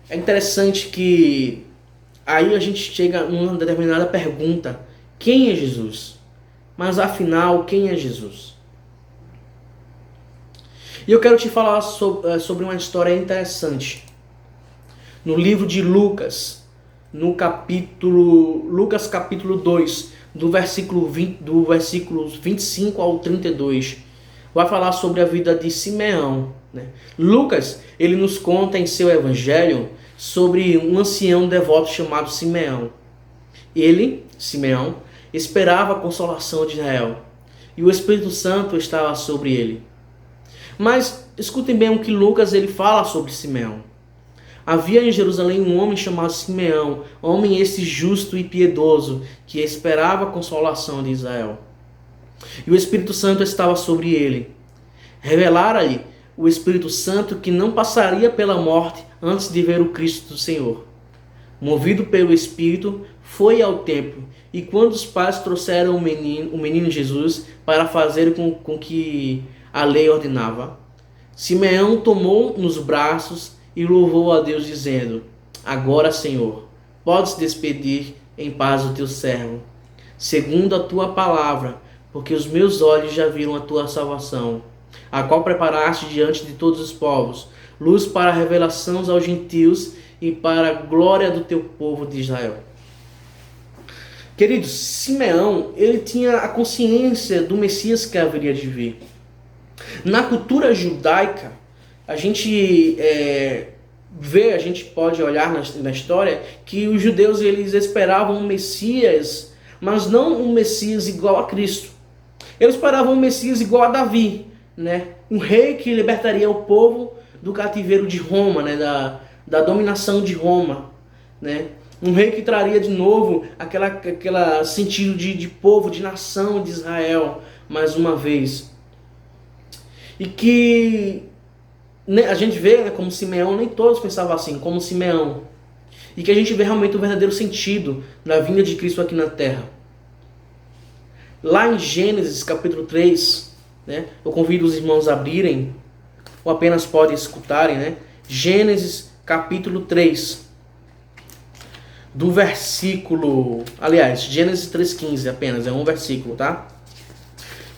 é interessante que aí a gente chega numa determinada pergunta: quem é Jesus? Mas afinal, quem é Jesus? E eu quero te falar sobre uma história interessante. No livro de Lucas, Lucas capítulo 2, do versículo 25 ao 32, vai falar sobre a vida de Simeão, né? Lucas, ele nos conta em seu evangelho sobre um ancião devoto chamado Simeão. Ele, Simeão, esperava a consolação de Israel, e o Espírito Santo estava sobre ele. Mas escutem bem o que Lucas ele fala sobre Simeão. Havia em Jerusalém um homem chamado Simeão, homem esse justo e piedoso, que esperava a consolação de Israel. E o Espírito Santo estava sobre ele. Revelara-lhe o Espírito Santo que não passaria pela morte antes de ver o Cristo do Senhor. Movido pelo Espírito, foi ao templo, e quando os pais trouxeram o menino Jesus para fazer com que a lei ordenava, Simeão tomou nos braços e louvou a Deus, dizendo: agora, Senhor, podes despedir em paz o teu servo, segundo a tua palavra, porque os meus olhos já viram a tua salvação, a qual preparaste diante de todos os povos, luz para a revelação aos gentios e para a glória do teu povo de Israel. Queridos, Simeão, ele tinha a consciência do Messias que haveria de vir. Na cultura judaica, a gente a gente pode olhar na história que os judeus eles esperavam um Messias, mas não um Messias igual a Cristo. Eles esperavam um Messias igual a Davi, né? Um rei que libertaria o povo do cativeiro de Roma, né? Da dominação de Roma, né? Um rei que traria de novo aquela sentido de povo, de nação de Israel, mais uma vez. E que a gente vê, né, como Simeão, nem todos pensavam assim, como Simeão. e que a gente vê realmente o verdadeiro sentido da vinda de Cristo aqui na terra. Lá em Gênesis capítulo 3, né, eu convido os irmãos a abrirem, ou apenas podem escutarem, né? Gênesis capítulo 3, do versículo... Aliás, Gênesis 3,15 apenas, é um versículo, tá?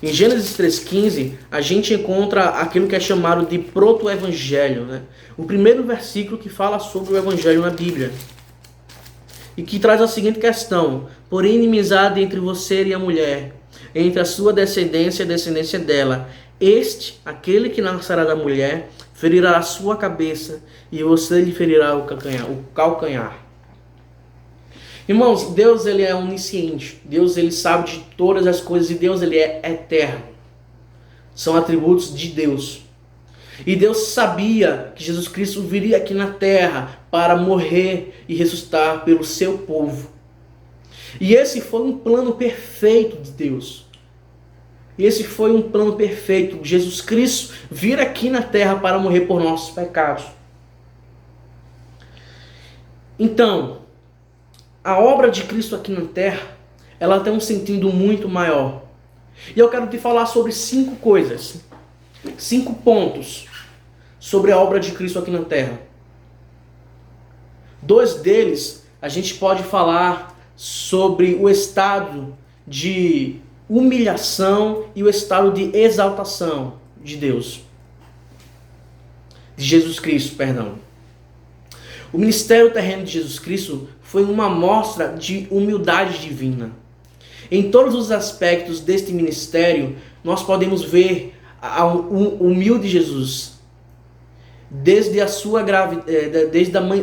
Em Gênesis 3,15, a gente encontra aquilo que é chamado de proto-evangelho, né? O primeiro versículo que fala sobre o evangelho na Bíblia. E que traz a seguinte questão: porém, inimizade entre você e a mulher, entre a sua descendência e a descendência dela. Este, aquele que nascerá da mulher, ferirá a sua cabeça, e você lhe ferirá o calcanhar. Irmãos, Deus ele é onisciente. Deus ele sabe de todas as coisas, e Deus ele é eterno. São atributos de Deus. E Deus sabia que Jesus Cristo viria aqui na terra para morrer e ressuscitar pelo seu povo. E esse foi um plano perfeito de Deus. Esse foi um plano perfeito. Jesus Cristo vir aqui na terra para morrer por nossos pecados. Então, a obra de Cristo aqui na terra, ela tem um sentido muito maior. E eu quero te falar sobre 5 coisas. 5 pontos sobre a obra de Cristo aqui na terra. 2 deles, a gente pode falar sobre o estado de humilhação e o estado de exaltação de Deus. De Jesus Cristo, perdão. O ministério terreno de Jesus Cristo foi uma amostra de humildade divina. Em todos os aspectos deste ministério, nós podemos ver o humilde Jesus. Desde a sua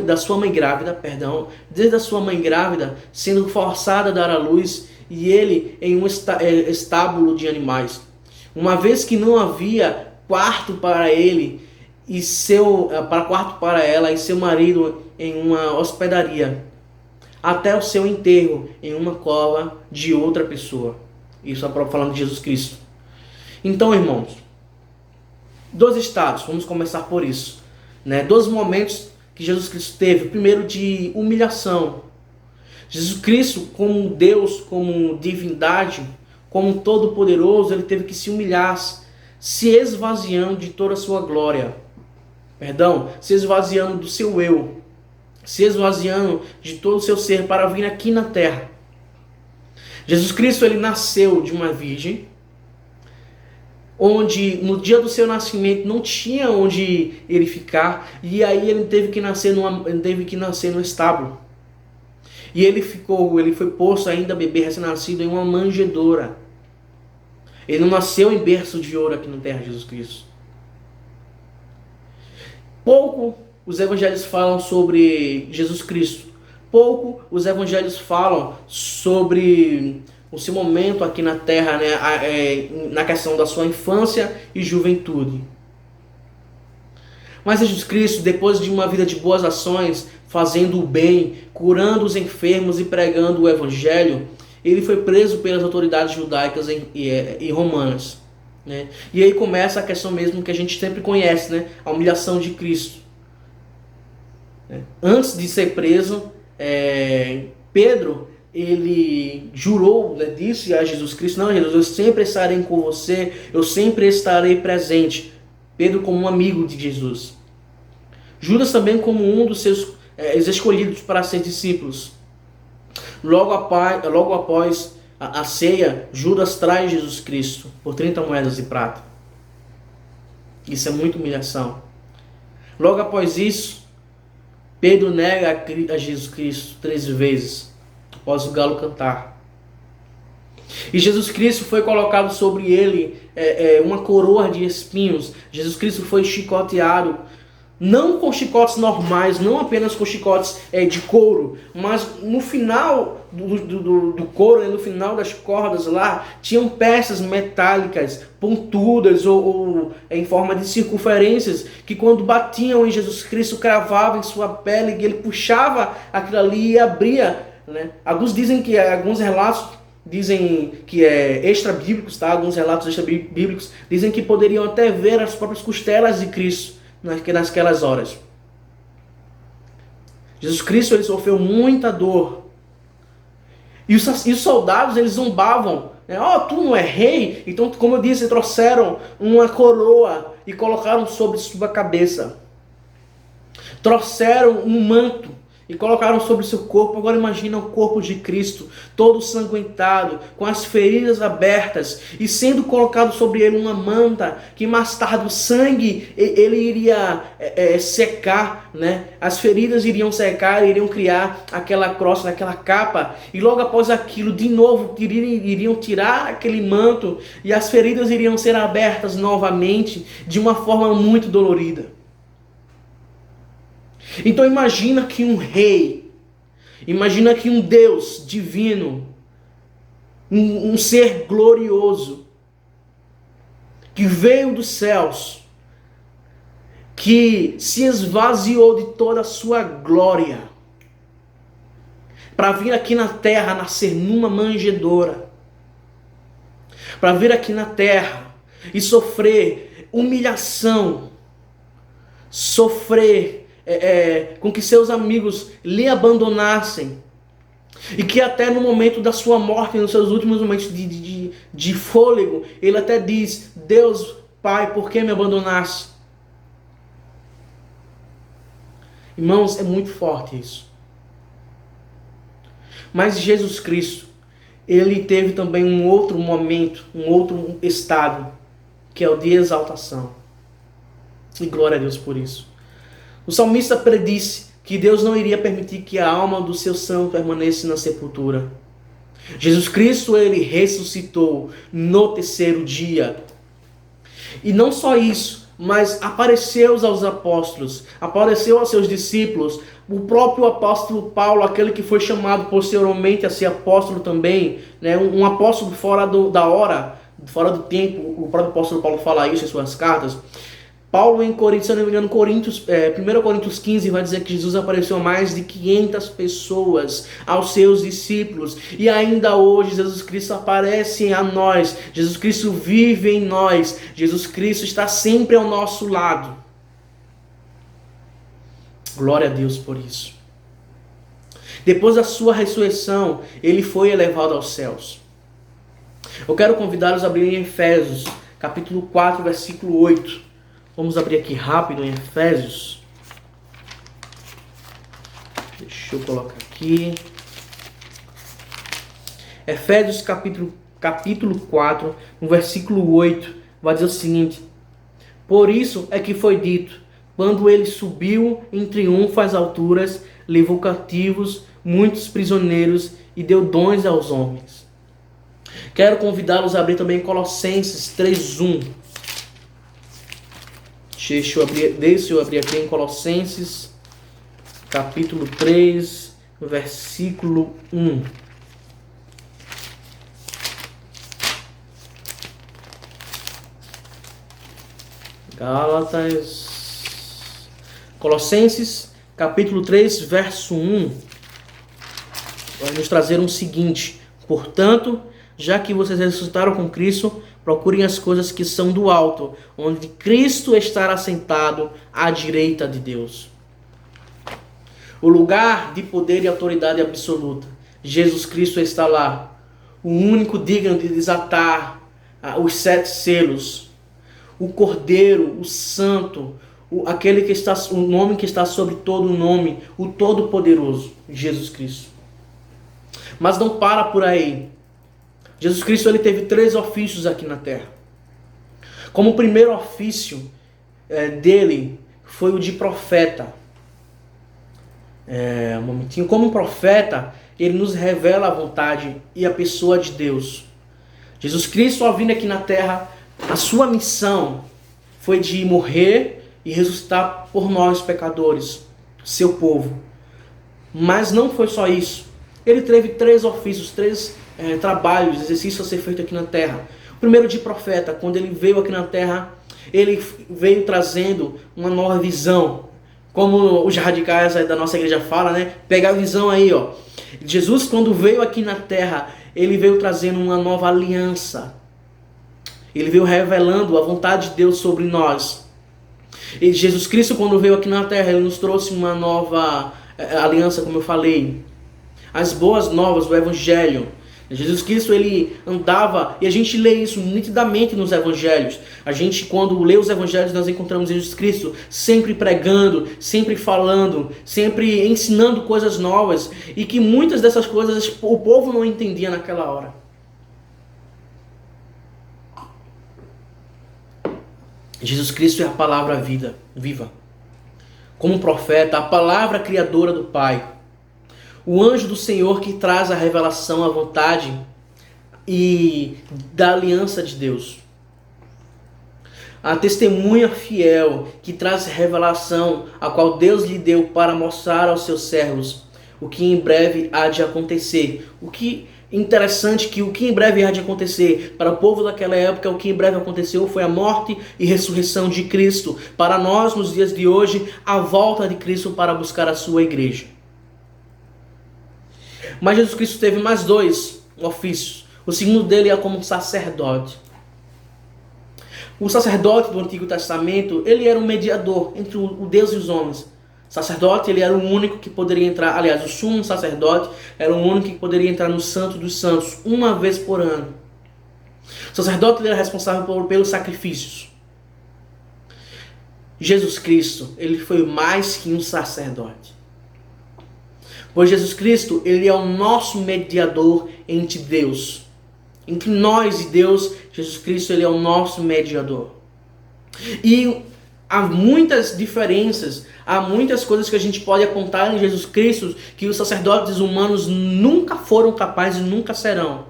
da sua mãe grávida, desde a sua mãe grávida, sendo forçada a dar à luz, e ele em um estábulo de animais. Uma vez que não havia quarto para ele e quarto para ela e seu marido em uma hospedaria, até o seu enterro em uma cova de outra pessoa. Isso é falando de Jesus Cristo. Então, irmãos, 2 estados, vamos começar por isso, né? 2 momentos que Jesus Cristo teve. O primeiro de humilhação. Jesus Cristo, como Deus, como divindade, como todo-poderoso, ele teve que se humilhar, se esvaziando de toda a sua glória. Se esvaziando do seu eu, se esvaziando de todo o seu ser para vir aqui na terra. Jesus Cristo, ele nasceu de uma virgem, onde no dia do seu nascimento não tinha onde ele ficar, e aí ele teve que nascer no estábulo. E ele foi posto ainda bebê recém-nascido em uma manjedoura. Ele não nasceu em berço de ouro aqui na terra, Jesus Cristo. Pouco os evangelhos falam sobre Jesus Cristo. Pouco os evangelhos falam sobre o seu momento aqui na terra, né, na questão da sua infância e juventude. Mas Jesus Cristo, depois de uma vida de boas ações, fazendo o bem, curando os enfermos e pregando o evangelho, ele foi preso pelas autoridades judaicas e romanas, né? E aí começa a questão mesmo que a gente sempre conhece, né? A humilhação de Cristo. Antes de ser preso, Pedro, ele jurou, né, disse a Jesus Cristo: não, Jesus, eu sempre estarei com você, eu sempre estarei presente. Pedro como um amigo de Jesus. Judas também como um dos seus escolhidos para ser discípulos. Logo após a ceia, Judas traz Jesus Cristo por 30 moedas de prata. Isso é muita humilhação. Logo após isso, Pedro nega a Jesus Cristo 13 vezes, após o galo cantar. E Jesus Cristo foi colocado sobre ele uma coroa de espinhos. Jesus Cristo foi chicoteado, não com chicotes normais, não apenas com chicotes de couro, mas no final do couro, no final das cordas lá, tinham peças metálicas, pontudas ou em forma de circunferências, que quando batiam em Jesus Cristo, cravavam em sua pele, e ele puxava aquilo ali e abria, né? Alguns relatos dizem que é extra-bíblicos, tá? Alguns relatos extra-bíblicos dizem que poderiam até ver as próprias costelas de Cristo naquelas horas. Jesus Cristo, ele sofreu muita dor. E os soldados, eles zombavam. Tu não é rei? Então, como eu disse, trouxeram uma coroa e colocaram sobre sua cabeça. Trouxeram um manto e colocaram sobre seu corpo. Agora imagina o corpo de Cristo, todo sanguentado, com as feridas abertas, e sendo colocado sobre ele uma manta, que mais tarde o sangue ele iria secar, né? As feridas iriam secar, iriam criar aquela crosta, aquela capa, e logo após aquilo, de novo, iriam tirar aquele manto, e as feridas iriam ser abertas novamente, de uma forma muito dolorida. Então imagina que um rei, imagina que um Deus divino, um ser glorioso, que veio dos céus, que se esvaziou de toda a sua glória, para vir aqui na terra, nascer numa manjedoura, para vir aqui na terra e sofrer humilhação, sofrer com que seus amigos lhe abandonassem, e que até no momento da sua morte, nos seus últimos momentos de fôlego, ele até diz: Deus, Pai, por que me abandonaste? Irmãos, é muito forte isso. Mas Jesus Cristo, ele teve também um outro momento, um outro estado, que é o de exaltação. E glória a Deus por isso. O salmista predisse que Deus não iria permitir que a alma do seu santo permanecesse na sepultura. Jesus Cristo, ele ressuscitou no terceiro dia. E não só isso, mas apareceu aos apóstolos, apareceu aos seus discípulos. O próprio apóstolo Paulo, aquele que foi chamado posteriormente a ser apóstolo também, né? Um apóstolo fora da hora, fora do tempo. O próprio apóstolo Paulo fala isso em suas cartas. Paulo em Coríntios, se eu não me engano, 1 Coríntios 15 vai dizer que Jesus apareceu a mais de 500 pessoas, aos seus discípulos. E ainda hoje Jesus Cristo aparece a nós. Jesus Cristo vive em nós. Jesus Cristo está sempre ao nosso lado. Glória a Deus por isso. Depois da sua ressurreição, ele foi elevado aos céus. Eu quero convidá-los a abrir em Efésios, capítulo 4, versículo 8. Vamos abrir aqui rápido em Efésios. Deixa eu colocar aqui. Efésios capítulo 4, no versículo 8, vai dizer o seguinte: Por isso é que foi dito, quando ele subiu em triunfo às alturas, levou cativos muitos prisioneiros e deu dons aos homens. Quero convidá-los a abrir também Colossenses 3:1. Deixa eu abrir aqui em Colossenses, capítulo 3, versículo 1. Colossenses, capítulo 3, verso 1. Vai nos trazer o seguinte: Portanto, já que vocês ressuscitaram com Cristo, procurem as coisas que são do alto, onde Cristo estará assentado à direita de Deus. O lugar de poder e autoridade absoluta. Jesus Cristo está lá. O único digno de desatar os 7 selos. O Cordeiro, o Santo, aquele que está, o nome que está sobre todo nome, o Todo-Poderoso, Jesus Cristo. Mas não para por aí. Jesus Cristo, ele teve 3 ofícios aqui na terra. Como o primeiro ofício dele foi o de profeta. Um momentinho. Como profeta, ele nos revela a vontade e a pessoa de Deus. Jesus Cristo, ao vir aqui na terra, a sua missão foi de morrer e ressuscitar por nós, pecadores, seu povo. Mas não foi só isso. Ele teve 3 ofícios, 3 trabalhos, exercícios a ser feito aqui na terra. O primeiro de profeta, quando ele veio aqui na terra, ele veio trazendo uma nova visão. Como os radicais da nossa igreja falam, né? Pega a visão aí, ó. Jesus, quando veio aqui na terra, ele veio trazendo uma nova aliança. Ele veio revelando a vontade de Deus sobre nós. E Jesus Cristo, quando veio aqui na terra, ele nos trouxe uma nova aliança, como eu falei. As boas novas do Evangelho. Jesus Cristo, ele andava, e a gente lê isso nitidamente nos Evangelhos. A gente, quando lê os Evangelhos, nós encontramos Jesus Cristo sempre pregando, sempre falando, sempre ensinando coisas novas, e que muitas dessas coisas o povo não entendia naquela hora. Jesus Cristo é a palavra viva. Como profeta, a palavra criadora do Pai. O anjo do Senhor que traz a revelação, a vontade e da aliança de Deus. A testemunha fiel que traz revelação, a qual Deus lhe deu para mostrar aos seus servos o que em breve há de acontecer. O que interessante que o que em breve há de acontecer para o povo daquela época, o que em breve aconteceu foi a morte e ressurreição de Cristo. Para nós, nos dias de hoje, a volta de Cristo para buscar a sua igreja. Mas Jesus Cristo teve mais 2 ofícios. O segundo dele é como sacerdote. O sacerdote do Antigo Testamento, ele era um mediador entre o Deus e os homens. O sacerdote, ele era o único que poderia entrar, aliás, o sumo sacerdote era o único que poderia entrar no Santo dos Santos uma vez por ano. O sacerdote, ele era responsável pelos sacrifícios. Jesus Cristo, ele foi mais que um sacerdote. Pois Jesus Cristo, ele é o nosso mediador entre Deus. Entre nós e Deus, Jesus Cristo, ele é o nosso mediador. E há muitas diferenças, há muitas coisas que a gente pode apontar em Jesus Cristo que os sacerdotes humanos nunca foram capazes e nunca serão.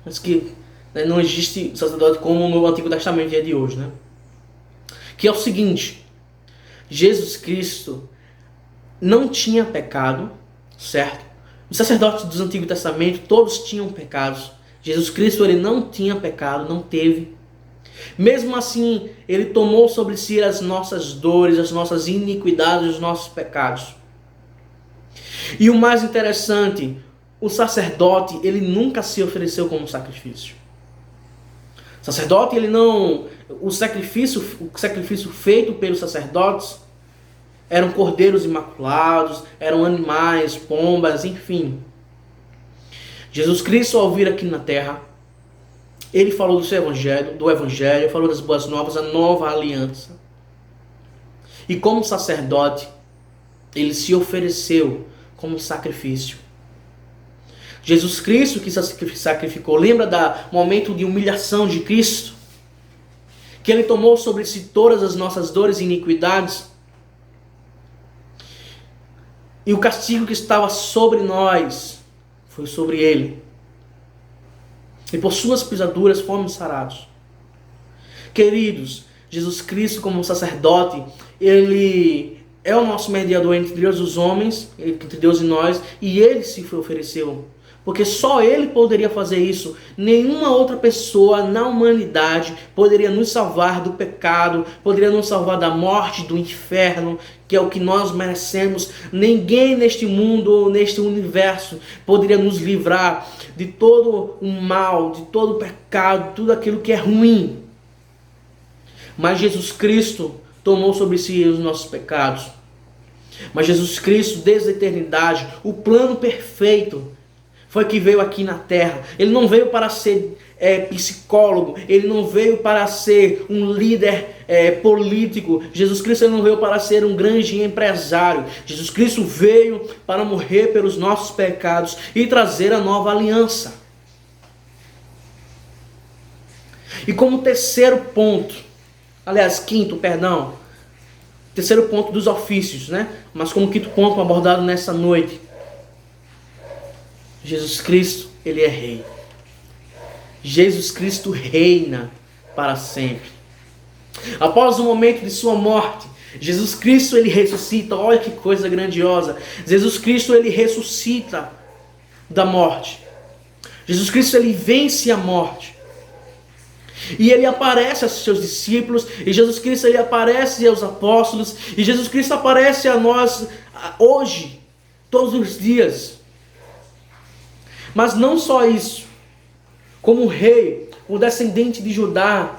Mas que não existe sacerdote como no Antigo Testamento dia de hoje, né? Que é o seguinte: Jesus Cristo não tinha pecado, certo? Os sacerdotes do Antigo Testamento, todos tinham pecados. Jesus Cristo, ele não tinha pecado, não teve. Mesmo assim, ele tomou sobre si as nossas dores, as nossas iniquidades, os nossos pecados. E o mais interessante, o sacerdote, ele nunca se ofereceu como sacrifício. O sacerdote, ele não... O sacrifício feito pelos sacerdotes eram cordeiros imaculados, eram animais, pombas, enfim. Jesus Cristo, ao vir aqui na terra, ele falou do evangelho, falou das boas novas, a nova aliança. E como sacerdote, ele se ofereceu como sacrifício. Jesus Cristo que se sacrificou, lembra do momento de humilhação de Cristo? Que ele tomou sobre si todas as nossas dores e iniquidades. E o castigo que estava sobre nós foi sobre ele. E por suas pisaduras fomos sarados. Queridos, Jesus Cristo como sacerdote, ele é o nosso mediador entre Deus e os homens, entre Deus e nós, e ele se ofereceu. Porque só ele poderia fazer isso. Nenhuma outra pessoa na humanidade poderia nos salvar do pecado, poderia nos salvar da morte, do inferno, que é o que nós merecemos. Ninguém neste mundo, neste universo, poderia nos livrar de todo o mal, de todo o pecado, tudo aquilo que é ruim. Mas Jesus Cristo tomou sobre si os nossos pecados. Mas Jesus Cristo, desde a eternidade, o plano perfeito, foi que veio aqui na terra. Ele não veio para ser psicólogo. Ele não veio para ser um líder político. Jesus Cristo não veio para ser um grande empresário. Jesus Cristo veio para morrer pelos nossos pecados e trazer a nova aliança. E como terceiro ponto, terceiro ponto dos ofícios, né? Mas como quinto ponto abordado nessa noite, Jesus Cristo, ele é rei. Jesus Cristo reina para sempre. Após o momento de sua morte, Jesus Cristo, ele ressuscita. Olha que coisa grandiosa. Jesus Cristo, ele ressuscita da morte. Jesus Cristo, ele vence a morte. E ele aparece aos seus discípulos. E Jesus Cristo, ele aparece aos apóstolos. E Jesus Cristo aparece a nós hoje, todos os dias. Mas não só isso, como rei, o descendente de Judá,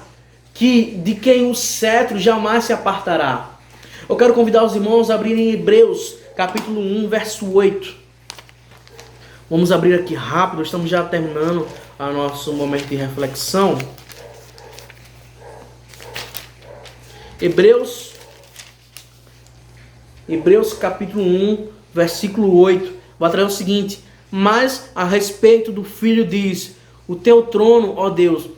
de quem o cetro jamais se apartará. Eu quero convidar os irmãos a abrirem Hebreus, capítulo 1, verso 8. Vamos abrir aqui rápido, estamos já terminando o nosso momento de reflexão. Hebreus capítulo 1, versículo 8, vai trazer o seguinte: mas a respeito do Filho diz, o teu trono, ó Deus,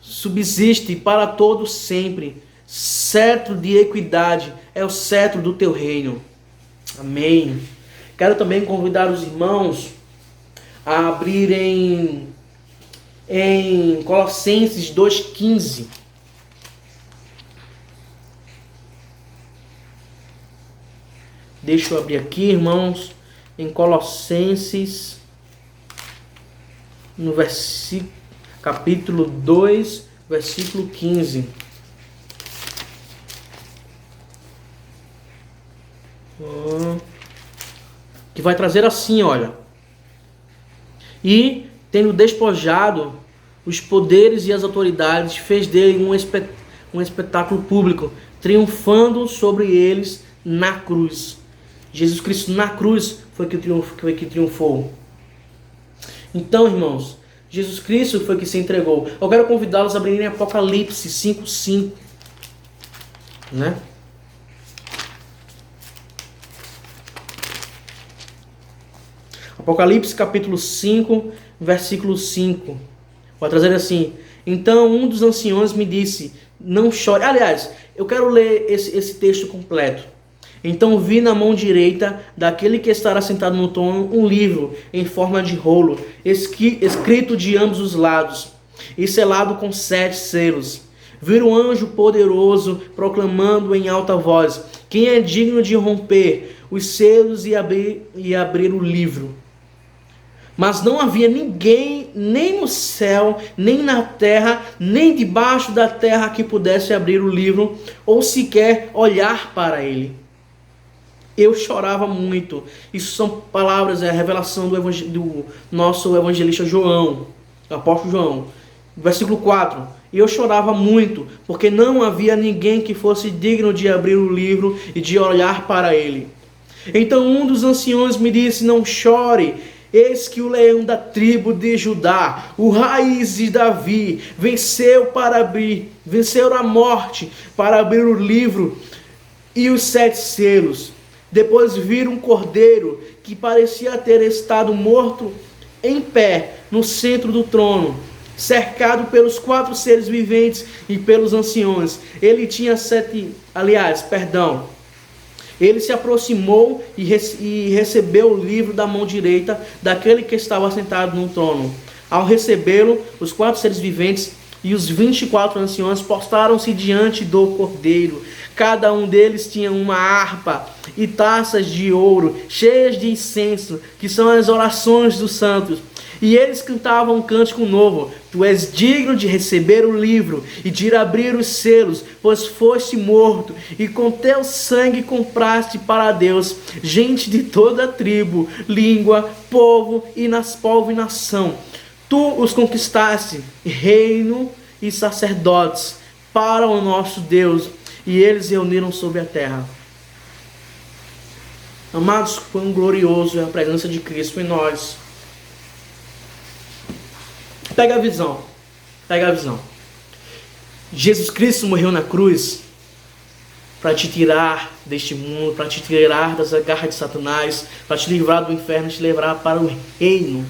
subsiste para todo sempre, cetro de equidade é o cetro do teu reino. Amém. Quero também convidar os irmãos a abrirem em Colossenses 2,15. Deixa eu abrir aqui, irmãos, em Colossenses, no capítulo 2, versículo 15. Que vai trazer assim, olha. E, tendo despojado os poderes e as autoridades, fez dele um espetáculo público, triunfando sobre eles na cruz. Jesus Cristo na cruz foi que triunfou. Então, irmãos, Jesus Cristo foi que se entregou. Eu quero convidá-los a abrirem Apocalipse 5:5, né? Apocalipse capítulo 5, versículo 5. Vai trazer assim: então um dos anciões me disse, não chore. Aliás, eu quero ler esse texto completo. Então vi na mão direita daquele que estará sentado no trono um livro em forma de rolo, escrito de ambos os lados e selado com 7 selos. Vi um anjo poderoso proclamando em alta voz: quem é digno de romper os selos e abrir o livro? Mas não havia ninguém, nem no céu, nem na terra, nem debaixo da terra, que pudesse abrir o livro ou sequer olhar para ele. Eu chorava muito. Isso são palavras, a revelação do nosso evangelista João, o apóstolo João. Versículo 4. E eu chorava muito, porque não havia ninguém que fosse digno de abrir o livro e de olhar para ele. Então um dos anciões me disse, não chore, eis que o leão da tribo de Judá, o raiz de Davi, venceu a morte para abrir o livro e os 7 selos. Depois viram um cordeiro que parecia ter estado morto em pé no centro do trono, cercado pelos 4 seres viventes e pelos anciões. Ele se aproximou e recebeu o livro da mão direita daquele que estava sentado no trono. Ao recebê-lo, os 4 seres viventes e os 24 anciões postraram-se diante do cordeiro. Cada um deles tinha uma harpa e taças de ouro, cheias de incenso, que são as orações dos santos. E eles cantavam um cântico novo: tu és digno de receber o livro e de ir abrir os selos, pois foste morto, e com teu sangue compraste para Deus gente de toda tribo, língua, povo e nação. Tu os conquistaste, reino e sacerdotes, para o nosso Deus, e eles reuniram sobre a terra. Amados, quão glorioso é a presença de Cristo em nós. Pega a visão. Jesus Cristo morreu na cruz para te tirar deste mundo, para te tirar das garras de Satanás, para te livrar do inferno, te levar para o reino.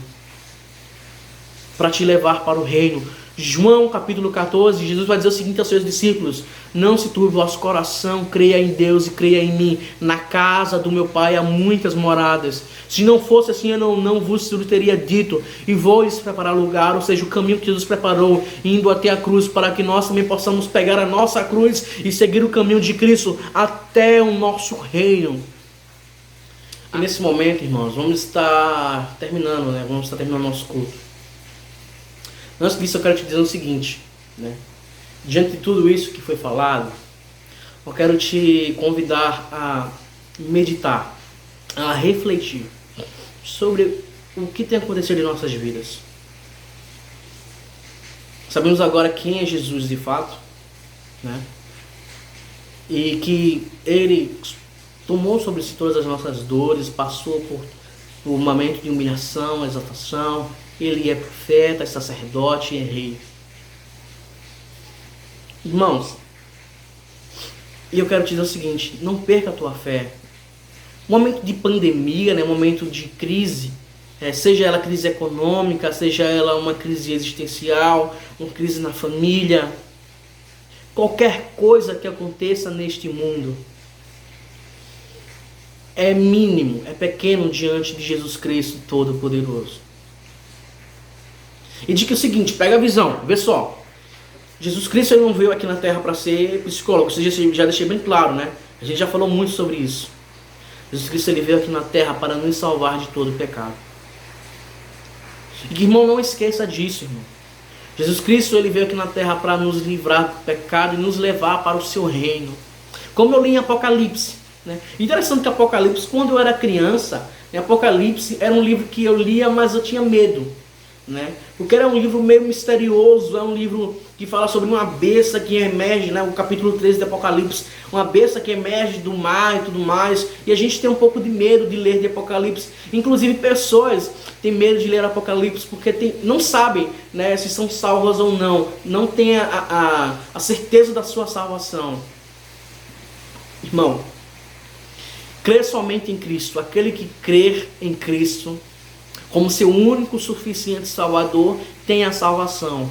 Para te levar para o reino. João capítulo 14, Jesus vai dizer o seguinte aos seus discípulos: não se turbe o vosso coração, creia em Deus e creia em mim. Na casa do meu Pai há muitas moradas. Se não fosse assim, eu não vos teria dito, e vou lhes preparar lugar. Ou seja, o caminho que Jesus preparou, indo até a cruz, para que nós também possamos pegar a nossa cruz e seguir o caminho de Cristo até o nosso reino. E nesse momento, irmãos, vamos estar terminando nosso culto. Antes disso, eu quero te dizer o seguinte, né? Diante de tudo isso que foi falado, eu quero te convidar a meditar, a refletir sobre o que tem acontecido em nossas vidas. Sabemos agora quem é Jesus de fato, né? E que Ele tomou sobre si todas as nossas dores, passou por um momento de humilhação, exaltação. Ele é profeta, é sacerdote e é rei. Irmãos, e eu quero te dizer o seguinte, não perca a tua fé. Momento de pandemia, né, momento de crise, seja ela crise econômica, seja ela uma crise existencial, uma crise na família, qualquer coisa que aconteça neste mundo é mínimo, é pequeno diante de Jesus Cristo Todo-Poderoso. E diga o seguinte, pega a visão, vê só. Jesus Cristo ele não veio aqui na Terra para ser psicólogo, isso já deixei bem claro, né? A gente já falou muito sobre isso. Jesus Cristo ele veio aqui na Terra para nos salvar de todo pecado. E irmão, não esqueça disso, irmão. Jesus Cristo ele veio aqui na Terra para nos livrar do pecado e nos levar para o seu reino. Como eu li em Apocalipse, né? Interessante que Apocalipse, quando eu era criança, Apocalipse era um livro que eu lia, mas eu tinha medo, né? Porque era um livro meio misterioso, é um livro que fala sobre uma besta que emerge, né? O capítulo 13 de Apocalipse, uma besta que emerge do mar e tudo mais, e a gente tem um pouco de medo de ler de Apocalipse. Inclusive pessoas têm medo de ler Apocalipse porque não sabem, né, se são salvas ou não, não têm a certeza da sua salvação. Irmão, crer somente em Cristo, aquele que crer em Cristo como seu único suficiente Salvador, tem a salvação.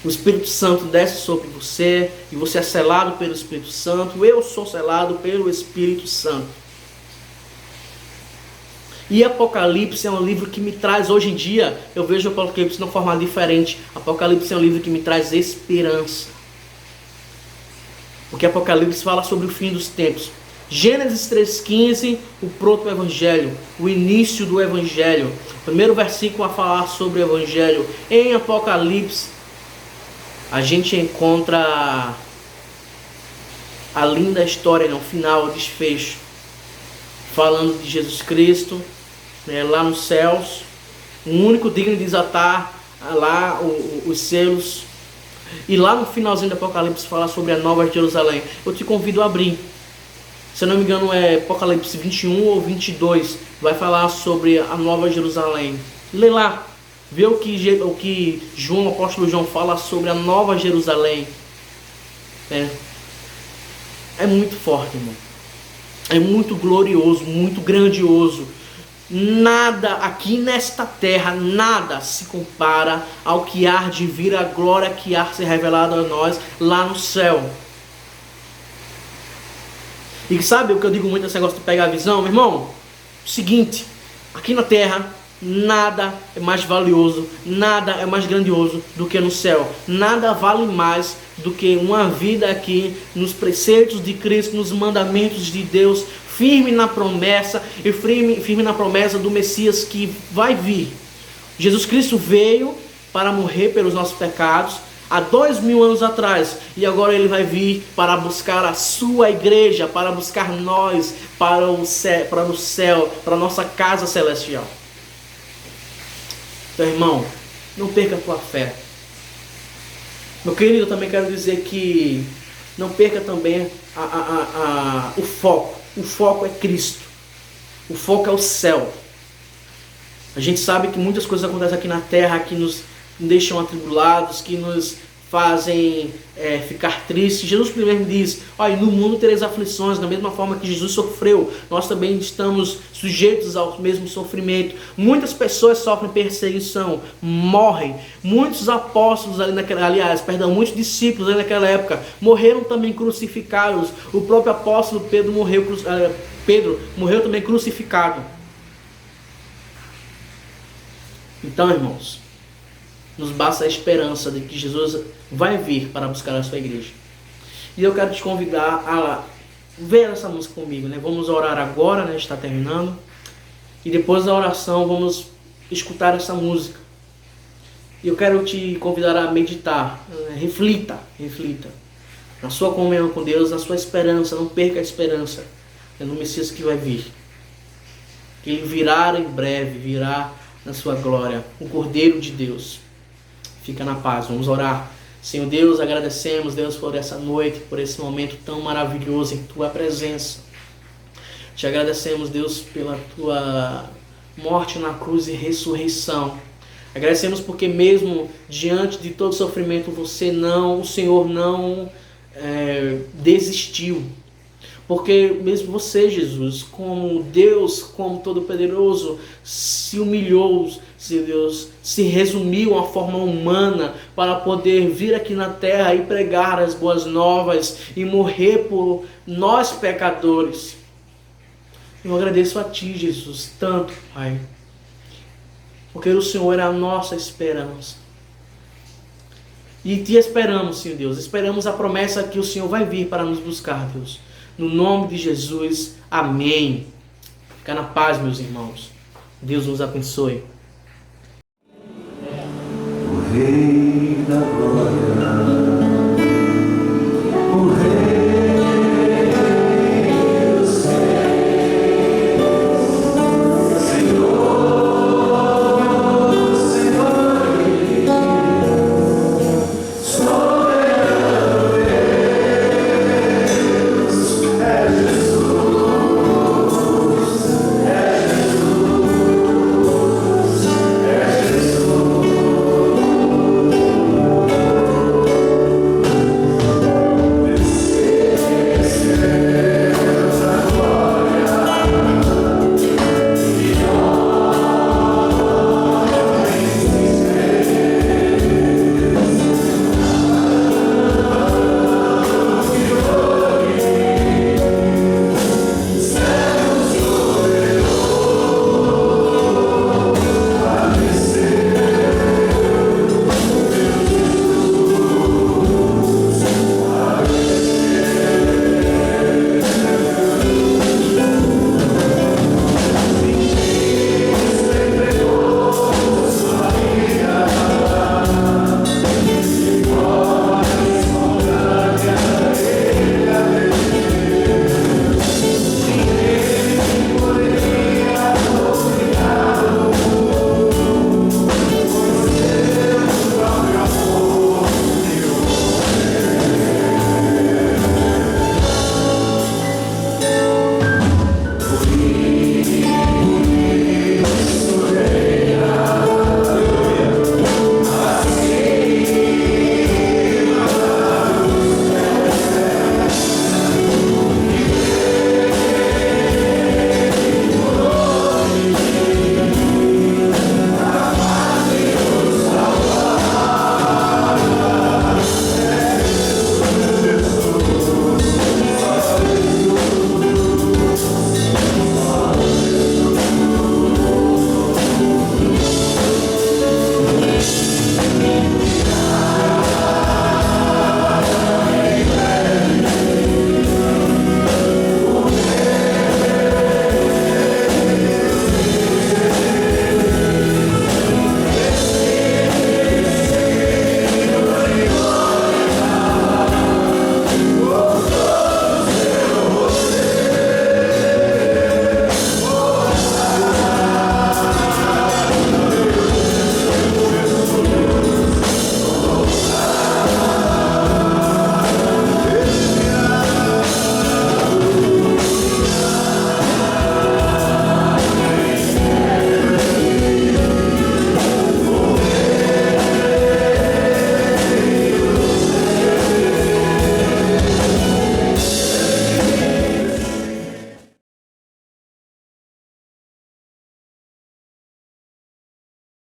O Espírito Santo desce sobre você e você é selado pelo Espírito Santo. Eu sou selado pelo Espírito Santo. E Apocalipse é um livro que me traz, hoje em dia, eu vejo Apocalipse de uma forma diferente. Apocalipse é um livro que me traz esperança. Porque Apocalipse fala sobre o fim dos tempos. Gênesis 3,15, o proto-evangelho, o início do evangelho. O primeiro versículo a falar sobre o evangelho. Em Apocalipse, a gente encontra a linda história, né? O final, o desfecho. Falando de Jesus Cristo, né? Lá nos céus. O único digno de desatar lá os selos. E lá no finalzinho do Apocalipse fala sobre a Nova Jerusalém. Eu te convido a abrir. Se eu não me engano é Apocalipse 21 ou 22. Vai falar sobre a Nova Jerusalém. Lê lá. Vê o que João, o apóstolo João fala sobre a Nova Jerusalém. É muito forte, irmão. É muito glorioso, muito grandioso. Nada aqui nesta terra, nada se compara ao que há de vir, a glória que há de ser revelada a nós lá no céu. E sabe o que eu digo muito nesse negócio de pegar a visão, meu irmão? Seguinte, aqui na terra, nada é mais valioso, nada é mais grandioso do que no céu. Nada vale mais do que uma vida aqui nos preceitos de Cristo, nos mandamentos de Deus, firme na promessa e firme na promessa do Messias que vai vir. Jesus Cristo veio para morrer pelos nossos pecados há 2000 anos atrás, e agora ele vai vir para buscar a sua igreja, para buscar nós para o céu, para a nossa casa celestial. Então, irmão, não perca a tua fé. Meu querido, eu também quero dizer que não perca também o foco. O foco é Cristo. O foco é o céu. A gente sabe que muitas coisas acontecem aqui na terra que nos deixam atribulados, que nos fazem ficar tristes. Jesus primeiro diz, olha, no mundo tereis aflições, da mesma forma que Jesus sofreu, nós também estamos sujeitos ao mesmo sofrimento. Muitas pessoas sofrem perseguição, morrem. Muitos apóstolos muitos discípulos ali naquela época morreram também crucificados. O próprio apóstolo Pedro morreu também crucificado. Então, irmãos, nos basta a esperança de que Jesus vai vir para buscar a sua igreja. E eu quero te convidar a ver essa música comigo, né? Vamos orar agora, né? Está terminando. E depois da oração vamos escutar essa música. E eu quero te convidar a meditar. Reflita na sua comunhão com Deus, na sua esperança. Não perca a esperança. É no Messias que vai vir. Que ele virá em breve, virá na sua glória. O Cordeiro de Deus. Fica na paz, vamos orar. Senhor Deus, agradecemos, Deus, por essa noite, por esse momento tão maravilhoso em Tua presença. Te agradecemos, Deus, pela tua morte na cruz e ressurreição. Agradecemos porque mesmo diante de todo sofrimento, o Senhor não desistiu. Porque mesmo você, Jesus, como Deus, como Todo-Poderoso, se humilhou, Deus, se resumiu a forma humana para poder vir aqui na terra e pregar as boas novas e morrer por nós pecadores. Eu agradeço a Ti, Jesus, tanto, Pai, porque o Senhor é a nossa esperança. E Te esperamos, Senhor Deus, esperamos a promessa que o Senhor vai vir para nos buscar, Deus. No nome de Jesus, amém. Fica na paz, meus irmãos. Deus nos abençoe. O Rei da Glória